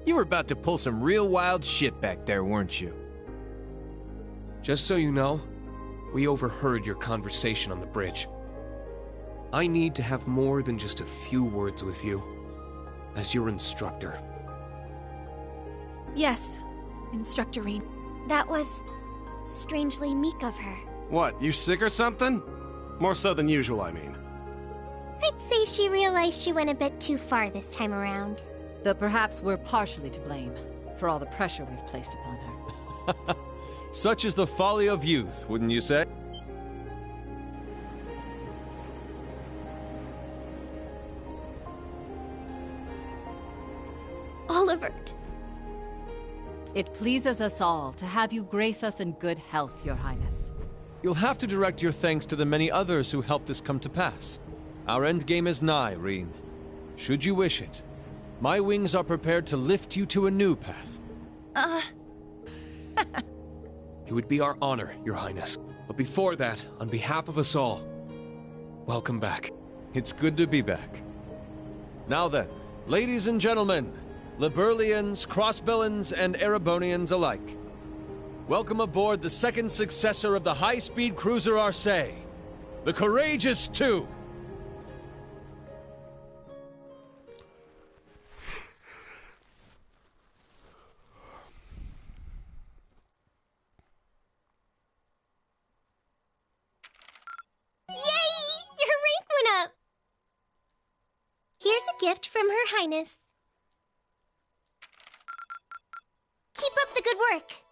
You were about to pull some real wild shit back there, weren't you? Just so you know, we overheard your conversation on the bridge. I need to have more than just a few words with you, as your instructor. Yes, Instructor Reen. That was strangely meek of her. What, you sick or something? More so than usual, I mean. I'd say she realized she went a bit too far this time around. Though perhaps we're partially to blame for all the pressure we've placed upon her. Such is the folly of youth, wouldn't you say? Olivert. It pleases us all to have you grace us in good health, Your Highness. You'll have to direct your thanks to the many others who helped this come to pass. Our endgame is nigh, Reen. Should you wish it, my wings are prepared to lift you to a new path. It would be our honor, Your Highness. But before that, on behalf of us all, welcome back. It's good to be back. Now then, ladies and gentlemen, Liberlians, Crossbellans, and Erebonians alike, welcome aboard the second successor of the high-speed cruiser Arcee, the Courageous 2. Here's a gift from Her Highness. Keep up the good work.